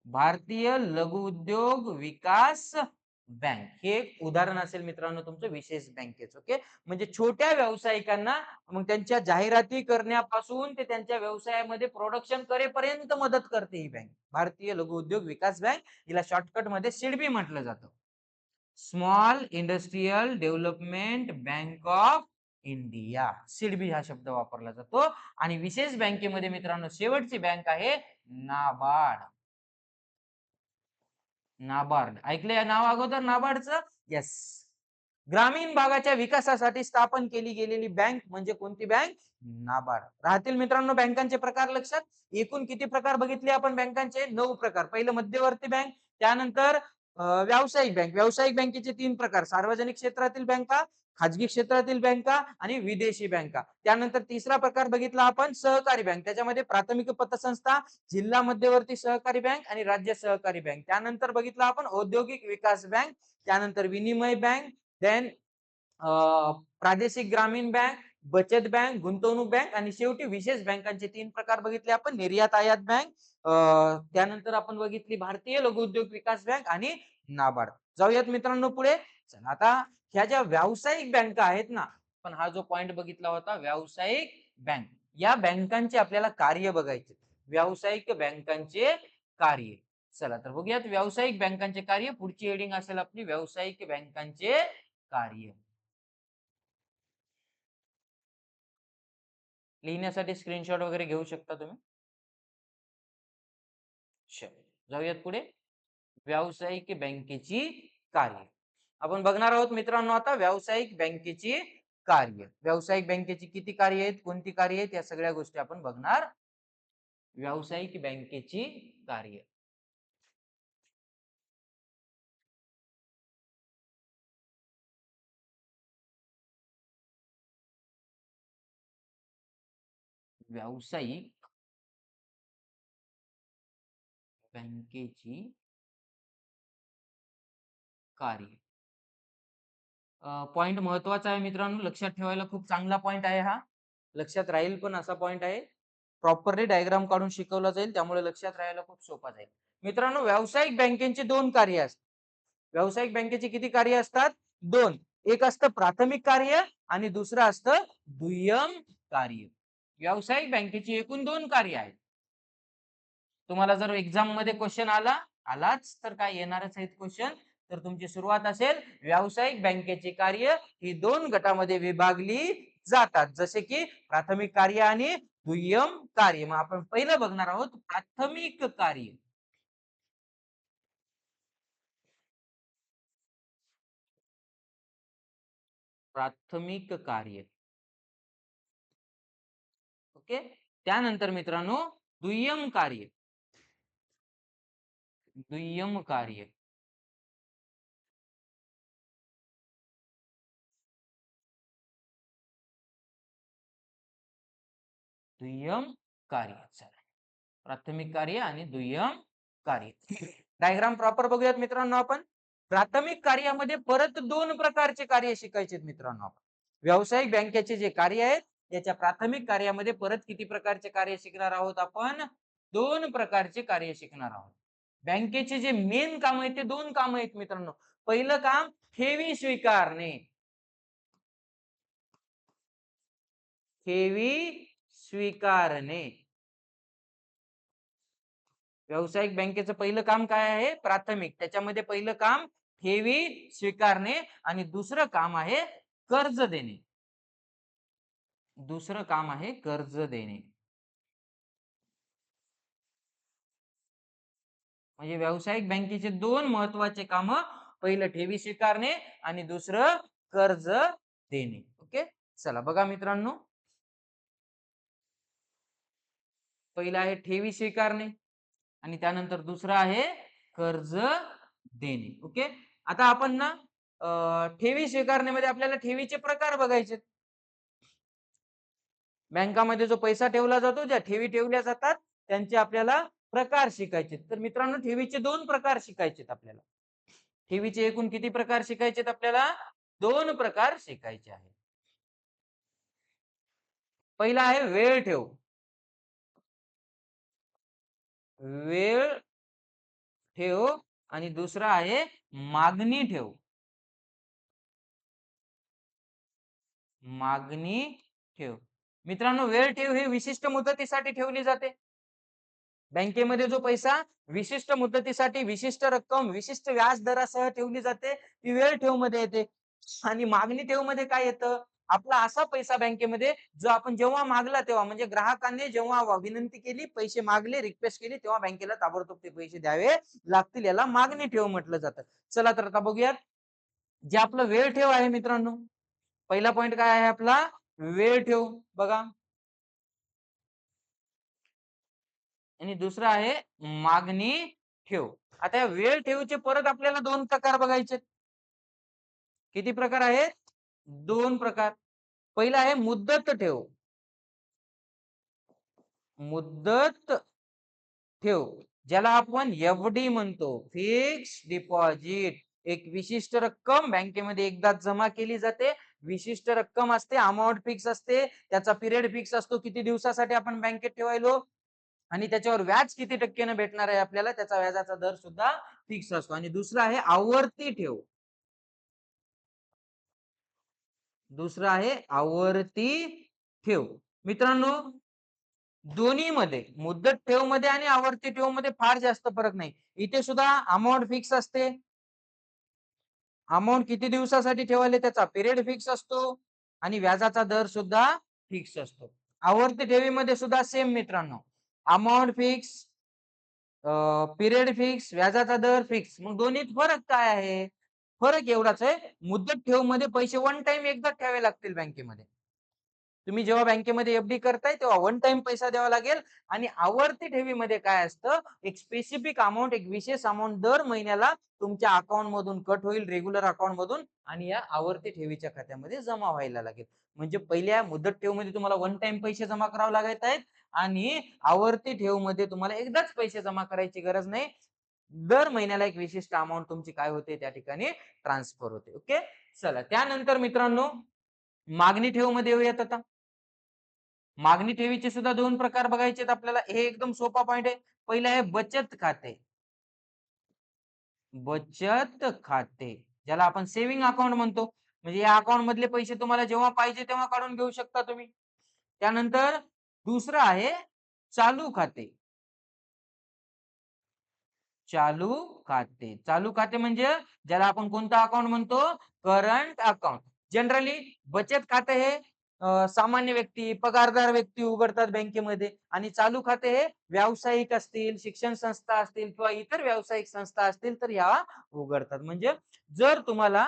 S1: भारतीय लघु उद्योग विकास बँक हे एक उदाहरण असेल मित्रांनो तुमचं विशेष बँकेचं. ओके. म्हणजे छोट्या व्यावसायिकांना मग त्यांच्या जाहिराती करण्यापासून ते त्यांच्या व्यवसायामध्ये प्रोडक्शन करेपर्यंत मदत करते ही बँक. भारतीय लघु उद्योग विकास बँक, हिला शॉर्टकट मध्ये सिडबी म्हटलं जातं. Small industrial development bank of India. SIDBI हा शब्द वापरला जातो. आणि विशेष बँकेमध्ये मित्रांनो शेवटची बँक आहे नाबार्ड. नाबार्ड ऐकलं या नाव अगोदर नाबार्डचं? येस. ग्रामीण भागाच्या विकासासाठी स्थापन केली गेलेली बँक म्हणजे कोणती बँक? नाबार्ड. राहतील मित्रांनो बँकांचे प्रकार लक्षात. एकूण किती प्रकार बघितले आपण बँकांचे? 9 प्रकार. पहिलं मध्यवर्ती बँक, त्यानंतर व्यावसायिक बँक. व्यावसायिक बँकेचे 3 प्रकार: सार्वजनिक क्षेत्रातील बँका, खाजगी क्षेत्रातील बँका आणि विदेशी बँका. त्यानंतर तिसरा प्रकार बघितला आपण सहकारी बँक. त्याच्यामध्ये प्राथमिक पतसंस्था, जिल्हा मध्यवर्ती सहकारी बँक आणि राज्य सहकारी बँक. त्यानंतर बघितला आपण औद्योगिक विकास बँक, त्यानंतर विनिमय बँक, देन प्रादेशिक ग्रामीण बँक, बचत बँक, गुंतवणूक बँक आणि शेवटी विशेष बँकांचे 3 प्रकार बघितले आपण. निर्यात आयात बँक, त्यानंतर आपण बघितली भारतीय लघु उद्योग विकास बँक आणि नाबार्ड. जाऊयात मित्रांनो पुढे. चला आता ह्या ज्या व्यावसायिक बँका आहेत ना, पण हा जो पॉइंट बघितला होता व्यावसायिक बँक, या बँकांचे आपल्याला कार्य बघायचे. व्यावसायिक बँकांचे कार्य. चला तर बघूयात व्यावसायिक बँकांचे कार्य. पुढची हेडिंग असेल आपली व्यावसायिक बँकांचे कार्य. लिहिण्यासाठी स्क्रीनशॉट वगैरे घेऊ शकता तुम्ही. जाऊयात पुढे. व्यावसायिक बँकेची कार्य आपण बघणार आहोत मित्रांनो आता व्यावसायिक बँकेची कार्य. व्यावसायिक बँकेची किती कार्य आहेत, कोणती कार्य आहेत, या सगळ्या गोष्टी आपण बघणार. व्यावसायिक बँकेची कार्य. व्यावसायिक बँकेची कार्य. पॉइंट महत्वाचा आहे मित्रांनो, लक्षात ठेवायला खूप चांगला पॉइंट आहे हा. लक्षात राहील पण असा पॉइंट आहे. प्रॉपरली डायग्राम काढून शिकवला जाईल, त्यामुळे लक्षात राहायला खूप सोपा जाईल. मित्रांनो, व्यावसायिक बँकेची दोन कार्य असतात. व्यावसायिक बँकेची किती कार्य असतात? दोन. एक असतं प्राथमिक कार्य आणि दुसरं असतं दुय्यम कार्य. व्यावसायिक बँकेची एकूण दोन कार्य आहेत. तुम्हाला जर एक्झाम मध्ये क्वेश्चन आलाच तर काय येणारच आहेत क्वेश्चन. तर तुमची सुरुवात असेल, व्यावसायिक बँकेची कार्य ही दोन गटामध्ये विभागली जातात, जसे की प्राथमिक कार्य आणि दुय्यम कार्य. मग आपण पहिलं बघणार आहोत प्राथमिक कार्य. प्राथमिक कार्य. ओके. त्यानंतर मित्रांनो दुय्यम कार्य. दुय्यम कार्य. दुय्यम कार्य. चला, प्राथमिक कार्य आणि दुय्यम कार्य. डायग्राम प्रॉपर बघूयात मित्रांनो आपण. प्राथमिक कार्यामध्ये परत दोन प्रकारचे कार्य शिकायचे मित्रांनो आपण. व्यावसायिक बँकेचे जे कार्य आहेत त्याच्या प्राथमिक कार्यामध्ये परत किती प्रकारचे कार्य शिकणार आहोत आपण? दोन प्रकारचे कार्य शिकणार आहोत. बँकेचे जे मेन काम आहे ते दोन काम आहेत मित्रांनो. पहिलं काम ठेवी स्वीकारणे. ठेवी स्वीकारणे. व्यावसायिक बँकेचं पहिलं काम काय आहे? प्राथमिक. त्याच्यामध्ये पहिलं काम ठेवी स्वीकारणे आणि दुसरं काम आहे कर्ज देणे. दुसरं काम आहे कर्ज देणे. म्हणजे व्यावसायिक बँकेचे दोन महत्वाचे काम, पहिलं ठेवी स्वीकारणे आणि दुसरं कर्ज देणे. ओके. चला बघा मित्रांनो, पहिलं आहे ठेवी स्वीकारणे आणि त्यानंतर दुसरं आहे कर्ज देणे. ओके. आता आपण ना ठेवी स्वीकारण्यामध्ये आपल्याला ठेवीचे प्रकार बघायचे. बँकामध्ये जो पैसा ठेवला जातो, ज्या ठेवी ठेवल्या जातात त्यांचे आपल्याला प्रकार शिकायचे. तर मित्रांनो ठेवीचे दोन प्रकार शिकायचे आपल्याला. ठेवीचे एकूण किती प्रकार शिकायचे आपल्याला? दोन प्रकार शिकायचे आहेत. पहिला आहे वेळ ठेव. वेळ ठेव आणि दुसरा आहे मागणी ठेव. मागणी ठेव. मित्रांनो वेळ ठेव ही विशिष्ट मुदतीसाठी ठेवली जाते. बँकेमध्ये जो पैसा विशिष्ट मुदतीसाठी विशिष्ट रक्कम विशिष्ट व्याज दरासह ठेवली जाते ती वेळ ठेव मध्ये येते. आणि मागणी ठेव मध्ये काय येतं? आपला असा पैसा बँकेमध्ये जो आपण जेव्हा मागला तेव्हा, म्हणजे ग्राहकाने जेव्हा विनंती केली, पैसे मागले, रिक्वेस्ट केली, तेव्हा बँकेला ताबडतोब ते पैसे द्यावे लागतील, याला मागणी ठेव म्हटलं जातं. चला तर आता बघूयात. जे आपलं वेळ ठेव आहे मित्रांनो, पहिला पॉइंट काय आहे आपला? वेळ ठेव. बघा. आणि दुसरा आहे मागणी ठेव. आता या वेळ ठेवीचे परत आपल्याला दोन प्रकार बघायचे. किती प्रकार आहेत? दोन प्रकार. पहिला आहे मुदत ठेव. मुदत ठेव, ज्याला आपण एफडी म्हणतो, फिक्स डिपॉझिट. एक विशिष्ट रक्कम बँकेमध्ये एकदाच जमा केली जाते. विशिष्ट रक्कम असते, अमाऊंट फिक्स असते, त्याचा पिरियड फिक्स असतो, किती दिवसासाठी आपण बँकेत ठेवायलो, आणि त्याच्यावर व्याज किती टक्क्याने भेटणार आहे आपल्याला, त्याचा व्याजाचा दर सुद्धा फिक्स असतो. आणि दुसरा आहे आवर्ती ठेव. दुसरं आहे आवर्ती ठेव. मित्रांनो दोन्ही मध्ये, मुदत ठेव मध्ये आणि आवर्ती ठेव मध्ये फार जास्त फरक नाही. इथे सुद्धा अमाऊंट फिक्स असते, अमाऊंट किती दिवसासाठी ठेवायला त्याचा पिरियड फिक्स असतो, आणि व्याजाचा दर सुद्धा फिक्स असतो. आवर्ती ठेवीमध्ये सुद्धा सेम मित्रांनो, अमाऊंट फिक्स, पिरियड फिक्स, व्याजाचा दर फिक्स. मग दोन्हीत फरक काय आहे? फरक एवढाच आहे, मुदत ठेव मध्ये पैसे वन टाइम एकदा ठेवावे लागतील बँकेमध्ये. तुम्ही जेव्हा बँकेमध्ये एफडी करताय तेव्हा वन टाइम पैसा द्यावा लागेल आणि आवर्ती ठेवीमध्ये काय असतं, एक स्पेसिफिक अमाउंट, एक विशेष अमाउंट दर महिन्याला तुमच्या अकाउंट मधून कट होईल, रेग्युलर अकाउंट मधून, आणि या आवर्ती ठेवीच्या खात्यामध्ये जमा व्हायला लागेल. म्हणजे पहिल्या मुदत ठेवमध्ये तुम्हाला वन टाइम पैसे जमा करावे लागत आहेत आणि आवर्ती ठेवमध्ये तुम्हाला एकदाच पैसे जमा करायची गरज नाही. दर महिन्याला एक विशिष्ट अमाउंट तुमची काय होते त्या ठिकाणी ट्रान्सफर होते. ओके, चला त्यानंतर मित्रांनो मागणी ठेव मध्ये येऊयात आता. मागणी ठेवीचे सुद्धा दोन प्रकार बघायचे आपल्याला. हे एकदम सोपा पॉइंट आहे. पहिलं आहे बचत खाते. बचत खाते ज्याला आपण सेव्हिंग अकाउंट म्हणतो. म्हणजे या अकाउंट मधले पैसे तुम्हाला जेव्हा पाहिजे तेव्हा काढून घेऊ शकता तुम्ही. त्यानंतर दुसरं आहे चालू खाते. चालू खाते. चालू खाते म्हणजे ज्याला आपण कोणतं अकाउंट म्हणतो, करंट अकाउंट. जनरली बचत खाते हे सामान्य व्यक्ती, पगारदार व्यक्ती उघडतात बँकेमध्ये, आणि चालू खाते हे व्यावसायिक असतील, शिक्षण संस्था असतील किंवा इतर व्यावसायिक संस्था असतील तर ह्या उघडतात. म्हणजे जर तुम्हाला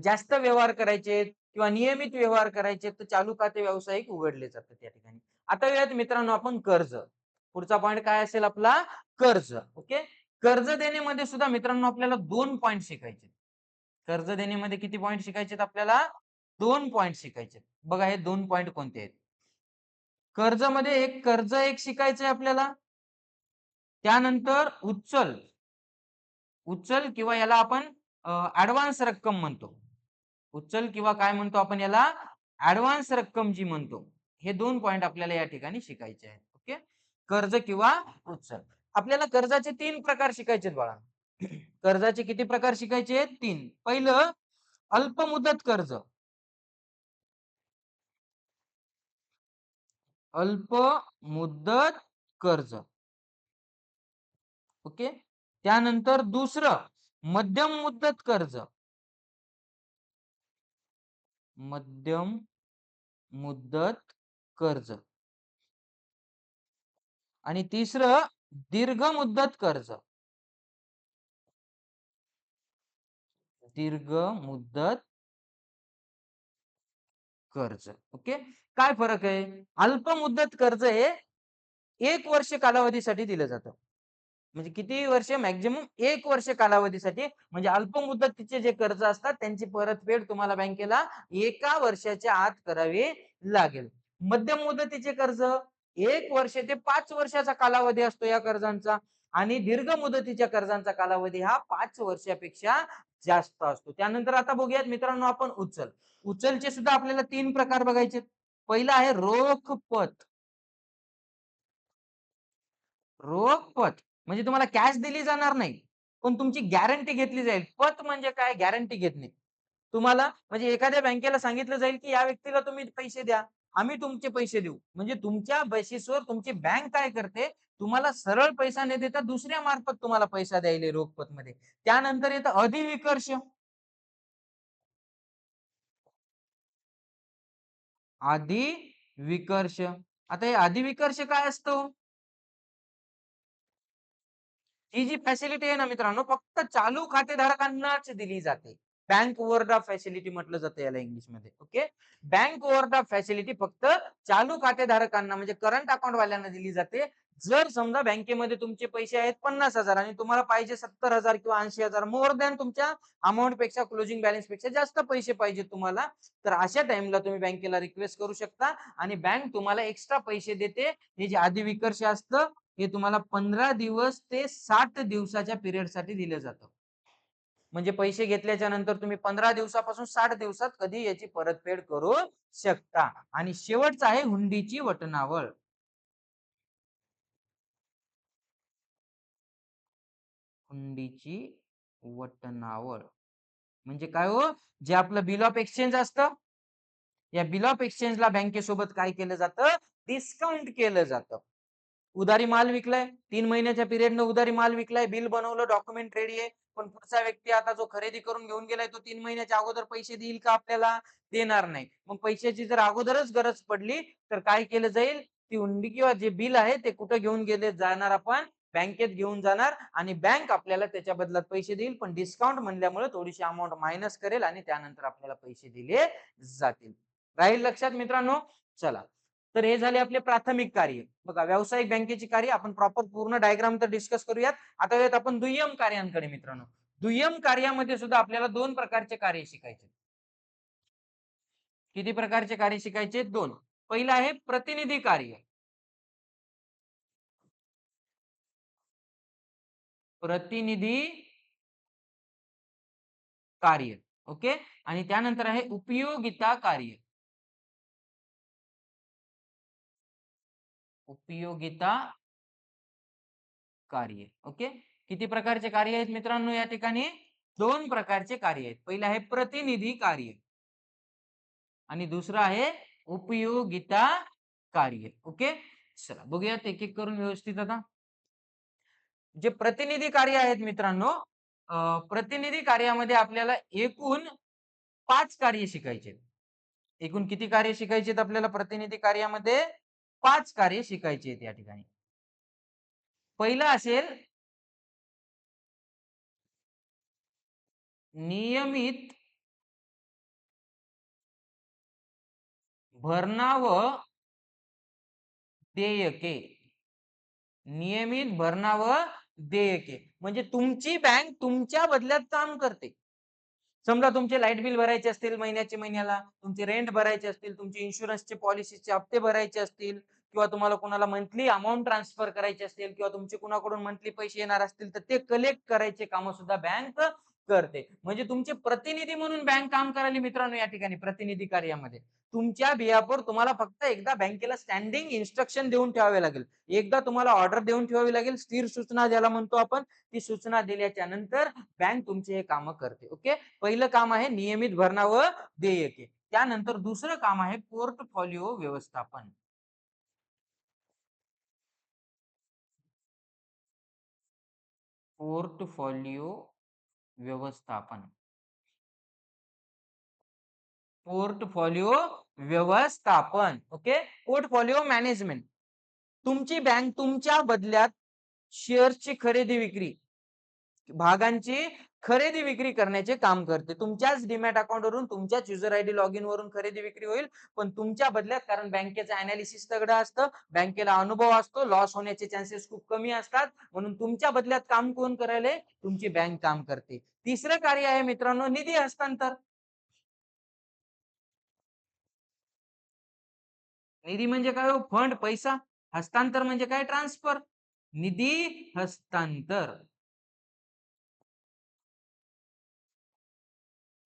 S1: जास्त व्यवहार करायचे किंवा नियमित व्यवहार करायचे तर चालू खाते व्यावसायिक उघडले जातात त्या ठिकाणी. आता यात मित्रांनो आपण कर्ज. पुढचा पॉइंट काय असेल आपला, कर्ज. ओके, कर्ज देण्यामध्ये सुद्धा मित्रांनो आपल्याला दोन पॉइंट शिकायचे. कर्ज देण्यामध्ये किती पॉइंट शिकायचे आपल्याला, दोन पॉइंट शिकायचे. बघा हे दोन पॉइंट कोणते आहेत. कर्जामध्ये एक कर्ज एक शिकायचंय आपल्याला. त्यानंतर उचल. उचल किंवा याला आपण ऍडव्हान्स रक्कम म्हणतो. उचल किंवा काय म्हणतो आपण याला, ऍडव्हान्स रक्कम जी म्हणतो. हे दोन पॉइंट आपल्याला या ठिकाणी शिकायचे आहेत. ओके, कर्ज किंवा उचल. आपल्याला कर्जाचे तीन प्रकार शिकायचे आहेत बाळा. कर्जाचे किती प्रकार शिकायचे आहेत, तीन. पहिलं अल्पमुदत कर्ज. अल्प मुदत कर्ज. ओके, त्यानंतर दुसरं मध्यम मुदत कर्ज. मध्यम मुदत कर्ज. आणि तिसरं दीर्घ मुदत कर्ज. दीर्घ मुदत कर्ज. ओके, काय फरक आहे. अल्प मुदत कर्ज हे 1 वर्ष कालावधीसाठी दिलं जातं. म्हणजे किती वर्ष, मॅक्झिमम 1 वर्ष कालावधीसाठी. म्हणजे अल्प मुदतीचे जे कर्ज असतात त्यांची परतफेड तुम्हाला बँकेला 1 वर्षाच्या आत करावी लागेल. मध्यम मुदतीचे कर्ज 1 वर्ष ते 5 वर्षाचा कालावधी असतो या कर्जांचा, आणि दीर्घ मुदतीच्या कर्जांचा कालावधी हा 5 वर्षापेक्षा जास्त असतो. त्यानंतर आता बघूयात मित्रांनो आपण उचल. उचलचे सुद्धा आपल्याला तीन प्रकार बघायचे. पहिला आहे रोख पत. रोख पत म्हणजे तुम्हाला कॅश दिली जाणार नाही, पण तुमची गॅरंटी घेतली जाईल. पत म्हणजे काय, गॅरंटी घेतली. तुम्हाला म्हणजे एखाद्या बँकेला सांगितलं जाईल की या व्यक्तीला तुम्ही पैसे द्या, आम्ही तुमचे पैसे देऊ. म्हणजे तुमच्या बेसिसवर तुमची बँक काय करते, तुम्हाला सरळ पैसा न देता दुसऱ्या मार्फत तुम्हाला पैसा द्यायला रोखपत मध्ये. त्यानंतर येतं अधिविकर्ष. अधिविकर्ष. आता हे अधिविकर्ष काय असतो, ही जी फॅसिलिटी आहे ना मित्रांनो फक्त चालू खातेधारकांनाच दिली जाते. बँक ओव्हरड्राफ्ट फॅसिलिटी म्हटलं जातं याला इंग्लिशमध्ये. ओके, बँक ओव्हरड्राफ्ट फॅसिलिटी फक्त चालू खातेधारकांना म्हणजे करंट अकाउंट वाल्यांना दिली जाते. जर समजा बँकेमध्ये तुमचे पैसे आहेत 50,000 आणि तुम्हाला पाहिजे 70,000 किंवा 80,000, मोर दॅन तुमच्या अमाऊंट पेक्षा, क्लोजिंग बॅलन्स पेक्षा जास्त पैसे पाहिजे तुम्हाला, तर अशा टाइमला तुम्ही बँकेला रिक्वेस्ट करू शकता आणि बँक तुम्हाला एक्स्ट्रा पैसे देते. हे जे अधिविकर्ष असतं हे तुम्हाला 15 दिवस ते 60 दिवसाच्या पिरियड साठी दिलं जातं. म्हणजे पैसे घेतल्याच्या नंतर तुम्ही 15 दिवसापासून 60 दिवसात कधी याची परतफेड करू शकता. आणि शेवटचा आहे हुंडीची वटणावळ. हुंडीची वटणावळ म्हणजे काय हो, जे आपलं बिल ऑफ एक्सचेंज असतं, या बिल ऑफ एक्सचेंजला बँकेसोबत काय केलं जातं, डिस्काउंट केलं जातं. उधारी माल विकलाय, 3 महिन्याच्या पिरियडनं उधारी माल विकलाय, बिल बनवलं, डॉक्युमेंट रेडी आहे. पण पुढचा व्यक्ती आता जो खरेदी करून घेऊन गेलाय तो 3 महिन्याच्या अगोदर पैसे देईल का आपल्याला, देणार नाही. मग पैशाची जर अगोदरच गरज पडली तर काय केलं जाईल, ती हुंडी किंवा जे बिल आहे ते कुठं घेऊन गेले जाणार आपण, बँकेत घेऊन जाणार आणि बँक आपल्याला त्याच्या बदल्यात पैसे देईल, पण डिस्काउंट म्हणल्यामुळे थोडीशी अमाऊंट मायनस करेल आणि त्यानंतर आपल्याला पैसे दिले जातील. राहील लक्षात मित्रांनो? चला, तर हे झाले आपले प्राथमिक कार्य. बघा, व्यावसायिक बँकेची कार्य आपण प्रॉपर पूर्ण डायग्राम तर डिस्कस करूयात. आता येत आपण दुय्यम कार्यांकडे मित्रांनो. दुय्यम कार्यामध्ये सुद्धा आपल्याला दोन प्रकारचे कार्य शिकायचे. किती प्रकारचे कार्य शिकायचे? दोन. पहिलं आहे प्रतिनिधी कार्य. प्रतिनिधी कार्य. ओके. आणि त्यानंतर आहे उपयोगिता कार्य. उपयोगिता कार्य. ओके. किती प्रकारचे कार्य आहेत मित्रांनो या ठिकाणी? दोन प्रकारचे कार्य आहेत. पहिलं आहे प्रतिनिधी कार्य आणि दुसरं आहे उपयोगिता कार्य. ओके. चला बघूयात एक एक करून व्यवस्थित आता. जे प्रतिनिधी कार्य आहेत मित्रांनो, प्रतिनिधी कार्यामध्ये आपल्याला एकूण 5 कार्य शिकायचे. एकूण किती कार्य शिकायचे आपल्याला प्रतिनिधी कार्यामध्ये? 5 कार्य शिकायची आहेत या ठिकाणी. पहिलं असेल नियमित भरणा व देयके. नियमित भरणा व देयके म्हणजे तुमची बँक तुमच्या बदल्यात काम करते. समजा तुमचे लाईट बिल भरायचे असतील महिन्याचे महिन्याला, तुमचे रेंट भरायचे असतील, तुमचे इन्शुरन्सचे पॉलिसीचे हप्ते भरायचे असतील किंवा तुम्हाला कोणाला मंथली अमाऊंट ट्रान्सफर करायची असेल किंवा तुमचे कुणाकडून मंथली पैसे येणार असतील तर ते कलेक्ट करायचे काम सुद्धा बँक करते. म्हणजे तुमचे प्रतिनिधी म्हणून बँक काम करायला मित्रांनो या ठिकाणी प्रतिनिधी कार्यामध्ये. तुमच्या बिहाफवर तुम्हाला फक्त एकदा बँकेला स्टँडिंग इन्स्ट्रक्शन देऊन ठेवावे लागेल. एकदा तुम्हाला ऑर्डर देऊन ठेवावी लागेल, स्थिर सूचना ज्याला म्हणतो आपण. ती सूचना दिल्याच्या नंतर बँक तुमचे हे काम करते. ओके. पहिलं काम आहे नियमित भरणा व देयके. त्यानंतर दुसरं काम आहे पोर्टफोलिओ व्यवस्थापन. पोर्टफोलिओ व्यवस्थापन. पोर्टफोलिओ व्यवस्थापन. ओके. Portfolio management. तुमची बँक तुमच्या बदल्यात शेअर्सची खरेदी विक्री, भागांची खरेदी विक्री करण्याचे काम करते. तुमच्याच डीमॅट अकाउंट वरून तुमच्याच युजर आयडी लॉग इन वरून खरेदी विक्री होईल, पण तुमच्या बदल्यात, कारण बँकेचं अनालिसिस तगडं असतं, बँकेला अनुभव असतो, लॉस होण्याचे चान्सेस खूप कमी असतात, म्हणून तुमच्या बदल्यात काम कोण करायले? तुमची बँक काम करते. तिसरं कार्य आहे मित्रांनो निधी हस्तांतर. निधी म्हणजे काय हो? फंड, पैसा. हस्तांतर म्हणजे काय? ट्रान्सफर. निधी हस्तांतर.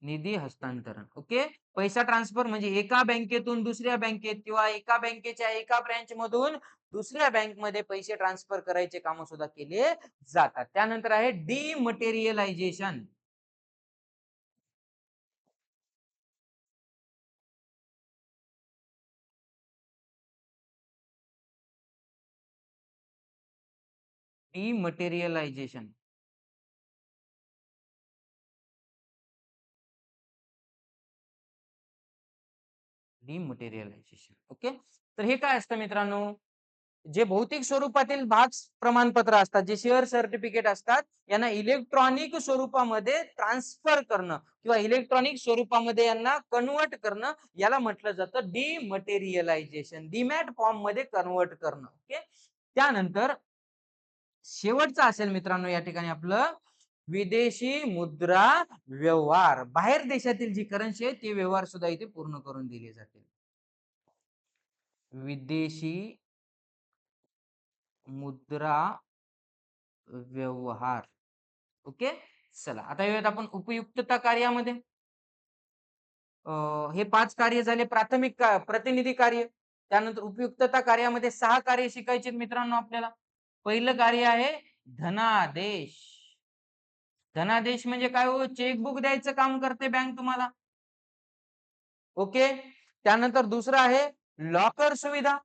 S1: निधी हस्तांतरण. ओके. पैसा ट्रान्सफर म्हणजे एका बँकेतून दुसऱ्या बँकेत किंवा एका बँकेच्या एका ब्रँच मधून दुसऱ्या बँक मध्ये पैसे ट्रान्सफर करायचे काम सुद्धा केले जातात. त्यानंतर आहे डिमटेरियलायझेशन. डिमटेरियलायझेशन. डिमटेरियलायझेशन. ओके. तर हे काय असतं मित्रांनो? जे भौतिक स्वरूपातील भाग प्रमाणपत्र असतात, जे शेअर सर्टिफिकेट असतात, यांना इलेक्ट्रॉनिक स्वरूपामध्ये ट्रान्सफर करणं किंवा इलेक्ट्रॉनिक स्वरूपामध्ये यांना कन्वर्ट करणं, याला म्हटलं जातं डिमटेरियलायझेशन. डीमॅट फॉर्म मध्ये कन्वर्ट करणं. ओके. त्यानंतर शेवटचं असेल मित्रांनो या ठिकाणी आपलं विदेशी मुद्रा व्यवहार. बाहेर देशातील जी करन्सी आहे ते व्यवहार सुद्धा इथे पूर्ण करून दिले जातील. विदेशी मुद्रा व्यवहार. ओके. चला आता येऊयात आपण उपयुक्तता कार्यामध्ये. हे 5 कार्य झाले प्राथमिक प्रतिनिधी कार्य. त्यानंतर उपयुक्तता कार्यामध्ये 6 कार्य शिकायचे मित्रांनो आपल्याला. पहिलं कार्य आहे धनादेश. धनादेश म्हणजे काय हो? चेकबुक द्यायचं काम करते बँक तुम्हाला. ओके. त्यानंतर दुसरं आहे लॉकर सुविधा.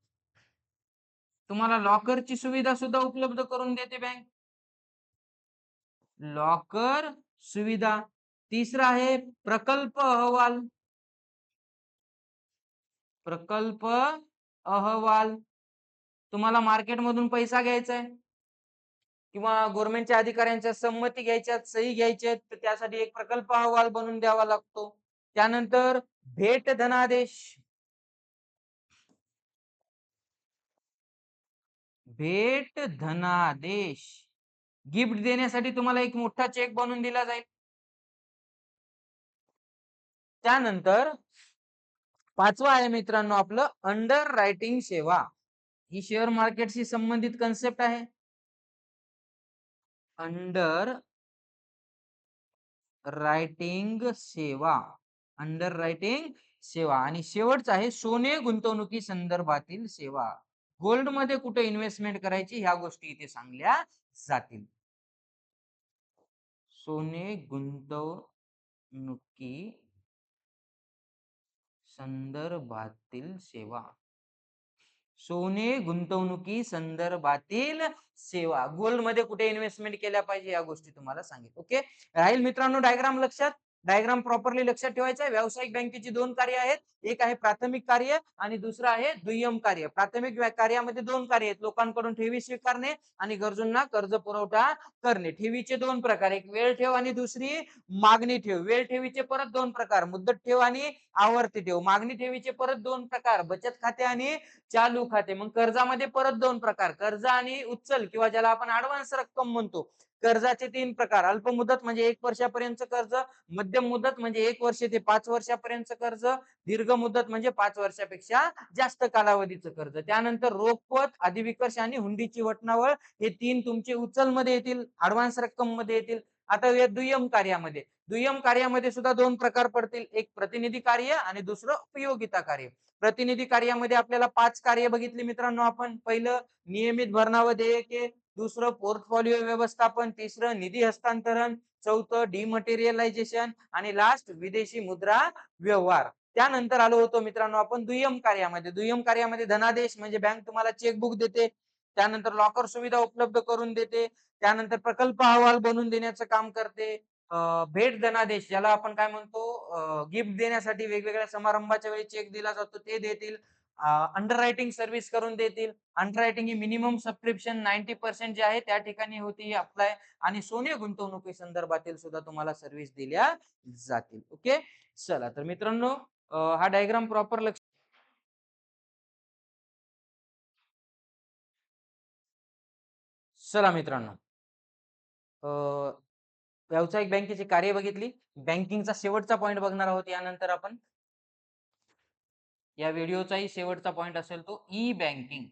S1: तुम्हाला लॉकरची सुविधा सुद्धा उपलब्ध करून देते बँक. लॉकर सुविधा. तिसरा आहे प्रकल्प अहवाल. प्रकल्प अहवाल. तुम्हाला मार्केटमधून पैसा घ्यायचा आहे, किंवा गव्हर्नमेंटच्या अधिकाऱ्यांच्या संमती घ्यायच्या, सही घ्यायच्या, तर त्यासाठी एक प्रकल्प अहवाल बनवून द्यावा लागतो. त्यानंतर भेट धनादेश. भेट धनादेश. गिफ्ट देण्यासाठी तुम्हाला एक मोठा चेक बनवून दिला जाईल. त्यानंतर 5वा आहे मित्रांनो आपलं अंडर रायटिंग सेवा. ही शेअर मार्केटशी संबंधित कन्सेप्ट आहे. अंडर रायटिंग सेवा. अंडर रायटिंग सेवा. आणि शेवटचा आहे सोने गुंतवणुकी संदर्भातील सेवा. गोल्ड मध्ये कुठे इन्व्हेस्टमेंट करायची ह्या गोष्टी इथे सांगल्या जातील. सोने गुंतवणुकी संदर्भातील सेवा. सोने गुंतवणुकी संदर्भातील सेवा. गोल्ड मध्ये कुठे इन्व्हेस्टमेंट केल्या पाहिजे या गोष्टी तुम्हाला सांगितलं. ओके, राहील मित्रांनो डायग्राम लक्षात. डायग्राम प्रॉपरली लक्षात ठेवायचा आहे. व्यावसायिक बँकेची दोन कार्य आहेत. एक आहे प्राथमिक कार्य आणि दुसरं आहे दुय्यम कार्य. प्राथमिक कार्यामध्ये दोन कार्य आहेत. लोकांकडून ठेवी स्वीकारणे आणि गरजूंना कर्ज पुरवठा करणे. ठेवीचे दोन प्रकार, एक वेळ ठेव आणि दुसरी मागणी ठेव. वेळ ठेवीचे परत दोन प्रकार, मुदत ठेव आणि आवर्ती ठेव. मागणी ठेवीचे परत दोन प्रकार, बचत खाते आणि चालू खाते. मग कर्जामध्ये परत दोन प्रकार, कर्ज आणि उचल किंवा ज्याला आपण ऍडव्हान्स रक्कम म्हणतो. कर्जाचे तीन प्रकार, अल्प मुदत म्हणजे 1 वर्षापर्यंत कर्ज, मध्यम मुदत म्हणजे 1 वर्ष ते 5 वर्षापर्यंत कर्ज, दीर्घ मुदत म्हणजे 5 वर्षापेक्षा जास्त कालावधीचं कर्ज. त्यानंतर रोखपत, अधिविकर्ष आणि हुंडीची वटणावळ हे तीन तुमचे उचल मध्ये येतील, ऍडव्हान्स रक्कम मध्ये येतील. आता या दुय्यम कार्यामध्ये, दुय्यम कार्यामध्ये सुद्धा दोन प्रकार पडतील, एक प्रतिनिधी कार्य आणि दुसरं उपयोगिता कार्य. प्रतिनिधी कार्यामध्ये आपल्याला 5 कार्य बघितली मित्रांनो आपण. पहिलं नियमित भरणा व देयके, दुसरं पोर्टफोलिओ व्यवस्थापन, तिसरं निधी हस्तांतरण, चौथं डिमटेरियलायझेशन आणि लास्ट विदेशी मुद्रा व्यवहार. त्यानंतर आलो होतो मित्रांनो आपण दुय्यम कार्यामध्ये. दुय्यम कार्यामध्ये धनादेश म्हणजे बँक तुम्हाला चेकबुक देते. त्यानंतर लॉकर सुविधा उपलब्ध करून देते. त्यानंतर प्रकल्प अहवाल बनवून देण्याचं काम करते. भेट धनादेश ज्याला आपण काय म्हणतो, गिफ्ट देण्यासाठी वेगवेगळ्या समारंभाच्या वेळी चेक दिला जातो ते देतील. अंडर रायटिंग सर्व्हिस करून देतील. अंडर रायटिंग ही मिनिमम सबस्क्रिप्शन 90% जे आहे त्या ठिकाणी होती अप्लाय. आणि सोने गुंतवणुकी संदर्भातील सुद्धा तुम्हाला सर्व्हिस दिल्या जातील. ओके, चला तर मित्रांनो हा डायग्राम प्रॉपर लक्ष. चला मित्रांनो, व्यावसायिक बँकेची कार्य बघितली. बँकिंगचा शेवटचा पॉईंट बघणार आहोत यानंतर आपण. या व्हिडिओचाही शेवटचा पॉइंट असेल तो ई बँकिंग.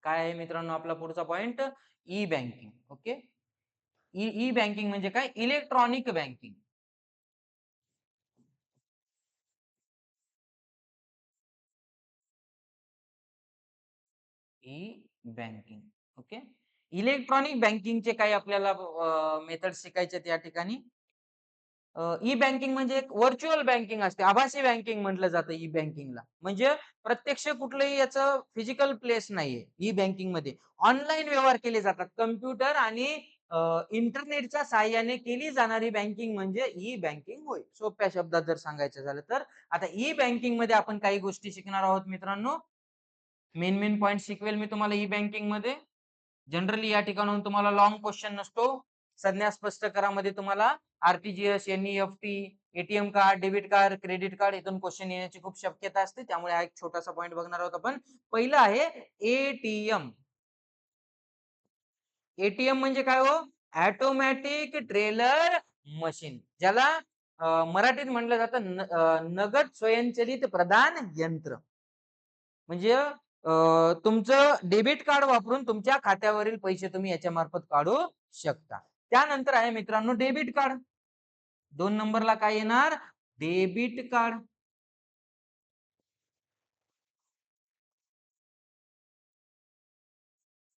S1: काय आहे मित्रांनो आपला पुढचा point? E banking. Okay, E banking म्हणजे काय? Electronic banking. E banking. Okay, electronic बँकिंगचे काही आपल्याला मेथड शिकायचे या ठिकाणी. ई बँकिंग म्हणजे एक व्हर्च्युअल बँकिंग असते, आभासी बँकिंग म्हटलं जातं ई बँकिंगला. म्हणजे प्रत्यक्ष कुठलंही याचं फिजिकल प्लेस नाहीये. ई बँकिंग मध्ये ऑनलाईन व्यवहार केले जातात. कम्प्युटर आणि इंटरनेटच्या साहाय्याने केली जाणारी बँकिंग म्हणजे ई बँकिंग होय, सोप्या शब्दात जर सांगायचं झालं तर. आता ई बँकिंग मध्ये आपण काही गोष्टी शिकणार आहोत मित्रांनो. मेन पॉइंट शिकवेल मी तुम्हाला ई बँकिंग मध्ये. जनरली या ठिकाणाहून तुम्हाला लॉंग क्वेश्चन नसतो. संज्ञा स्पष्ट करामध्ये तुम्हाला RTGS, NEFT, ATM card, debit card, credit card इथून क्वेश्चन येण्याची खूप शक्यता असते. त्यामुळे हा एक छोटासा पॉइंट बघणार आहोत आपण. पहिलं आहे एटीएम. एटीएम म्हणजे काय हो? ऑटोमॅटिक ट्रेलर मशीन, ज्याला मराठीत म्हटलं जातं नगद स्वयंचलित प्रदान यंत्र. म्हणजे तुमचं डेबिट कार्ड वापरून तुमच्या खात्यावरील पैसे तुम्ही याच्या मार्फत काढू शकता. त्यानंतर आहे मित्रांनो डेबिट कार्ड. 2 नंबरला काय येणार? Debit card.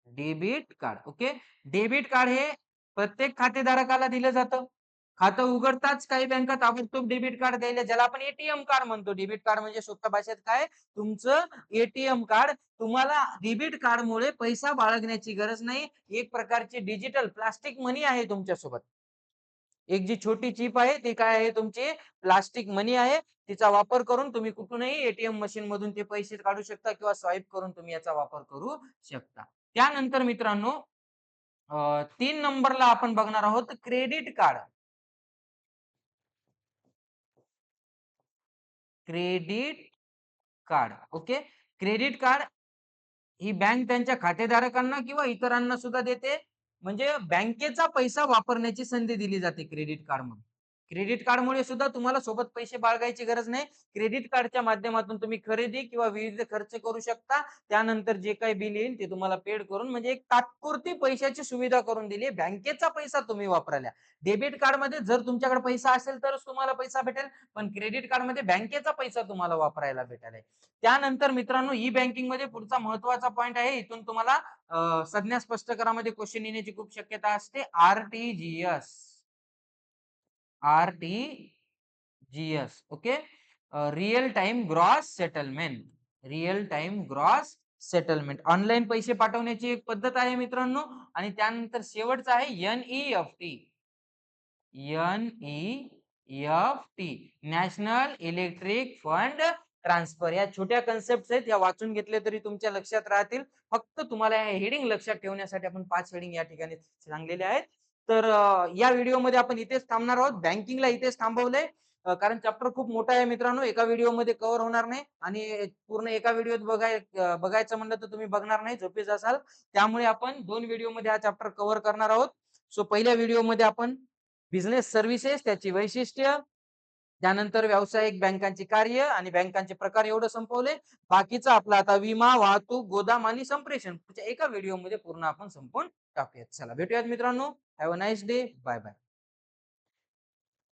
S1: Debit card. Okay, debit card हे प्रत्येक खातेधारकाला दिलं जातं. खातं उघडताच काही बँका ताबडतोब डेबिट कार्ड द्यायला, ज्याला आपण एटीएम कार्ड म्हणतो. डेबिट कार्ड म्हणजे सोप्या भाषेत काय? तुमचं एटीएम कार्ड. तुम्हाला डेबिट कार्डमुळे पैसा बाळगण्याची गरज नाही. एक प्रकारची डिजिटल प्लास्टिक मनी आहे तुमच्या सोबत. एक जी छोटी चिप आहे ती काय आहे? तुमची प्लास्टिक मनी आहे. तिचा वापर करून तुम्ही कुठूनही एटीएम मशीन मधून ते पैसे काढू शकता किंवा स्वाईप करून तुम्ही याचा वापर करू शकता. त्यानंतर मित्रांनो 3 नंबरला आपण बघणार आहोत credit card. Credit card. Okay. Credit card ही बँक त्यांच्या खातेधारकांना किंवा इतरांना सुद्धा देते. म्हणजे बँकेचा पैसा वापरण्याची संधी दिली जाते क्रेडिट कार्डमुळे. क्रेडिट कार्डमुळे सुद्धा तुम्हाला सोबत पैसे बाळगायची गरज नाही. क्रेडिट कार्डच्या माध्यमातून तुम्ही खरेदी किंवा विविध खर्च करू शकता. त्यानंतर जे काही बिल येईल ते तुम्हाला पेड करून म्हणजे एक तात्पुरती पैशाची सुविधा करून दिली आहे. बँकेचा पैसा तुम्ही वापरायला. डेबिट कार्डमध्ये जर तुमच्याकडे पैसा असेल तरच तुम्हाला पैसा भेटेल. पण क्रेडिट कार्डमध्ये बँकेचा पैसा तुम्हाला वापरायला भेटेल. त्यानंतर मित्रांनो ई बँकिंग मध्ये पुढचा महत्वाचा पॉइंट आहे. इथून तुम्हाला संज्ञा स्पष्टीकरणामध्ये क्वेश्चन येण्याची खूप शक्यता असते. RTGS. RTGS. Okay. Real time gross settlement. Real time gross settlement. Online पैसे पाठवण्याची एक पद्धत आहे मित्रांनो. आणि त्यानंतर शेवटचं आहे NEFT. NEFT. National electric fund transfer. या छोट्या कन्सेप्ट आहेत, या वाचून घेतले तरी तुमच्या लक्षात राहतील. फक्त तुम्हाला हे हेडिंग लक्षात ठेवण्यासाठी आपण 5 हेडिंग या ठिकाणी सांगलेले आहेत. तर या व्हिडिओमध्ये आपण इथेच थांबणार आहोत. बँकिंगला इथेच थांबवलंय. कारण चॅप्टर खूप मोठा आहे मित्रांनो. एका व्हिडिओमध्ये कव्हर होणार नाही आणि पूर्ण एका व्हिडिओत बघायचं म्हणलं तर तुम्ही बघणार नाही, झोपी जासाल. त्यामुळे आपण 2 व्हिडिओमध्ये हा चॅप्टर कव्हर करणार आहोत. सो पहिल्या व्हिडिओमध्ये आपण बिझनेस सर्व्हिसेस, त्याची वैशिष्ट्य, त्यानंतर व्यावसायिक बँकांची कार्य आणि बँकांचे प्रकार एवढं संपवले. बाकीचं आपलं आता विमा, वाहतूक, गोदाम आणि संप्रेषण एका व्हिडिओमध्ये पूर्ण आपण संपवून टाकूयात. चला भेटूयात मित्रांनो. Have a nice day. Bye bye.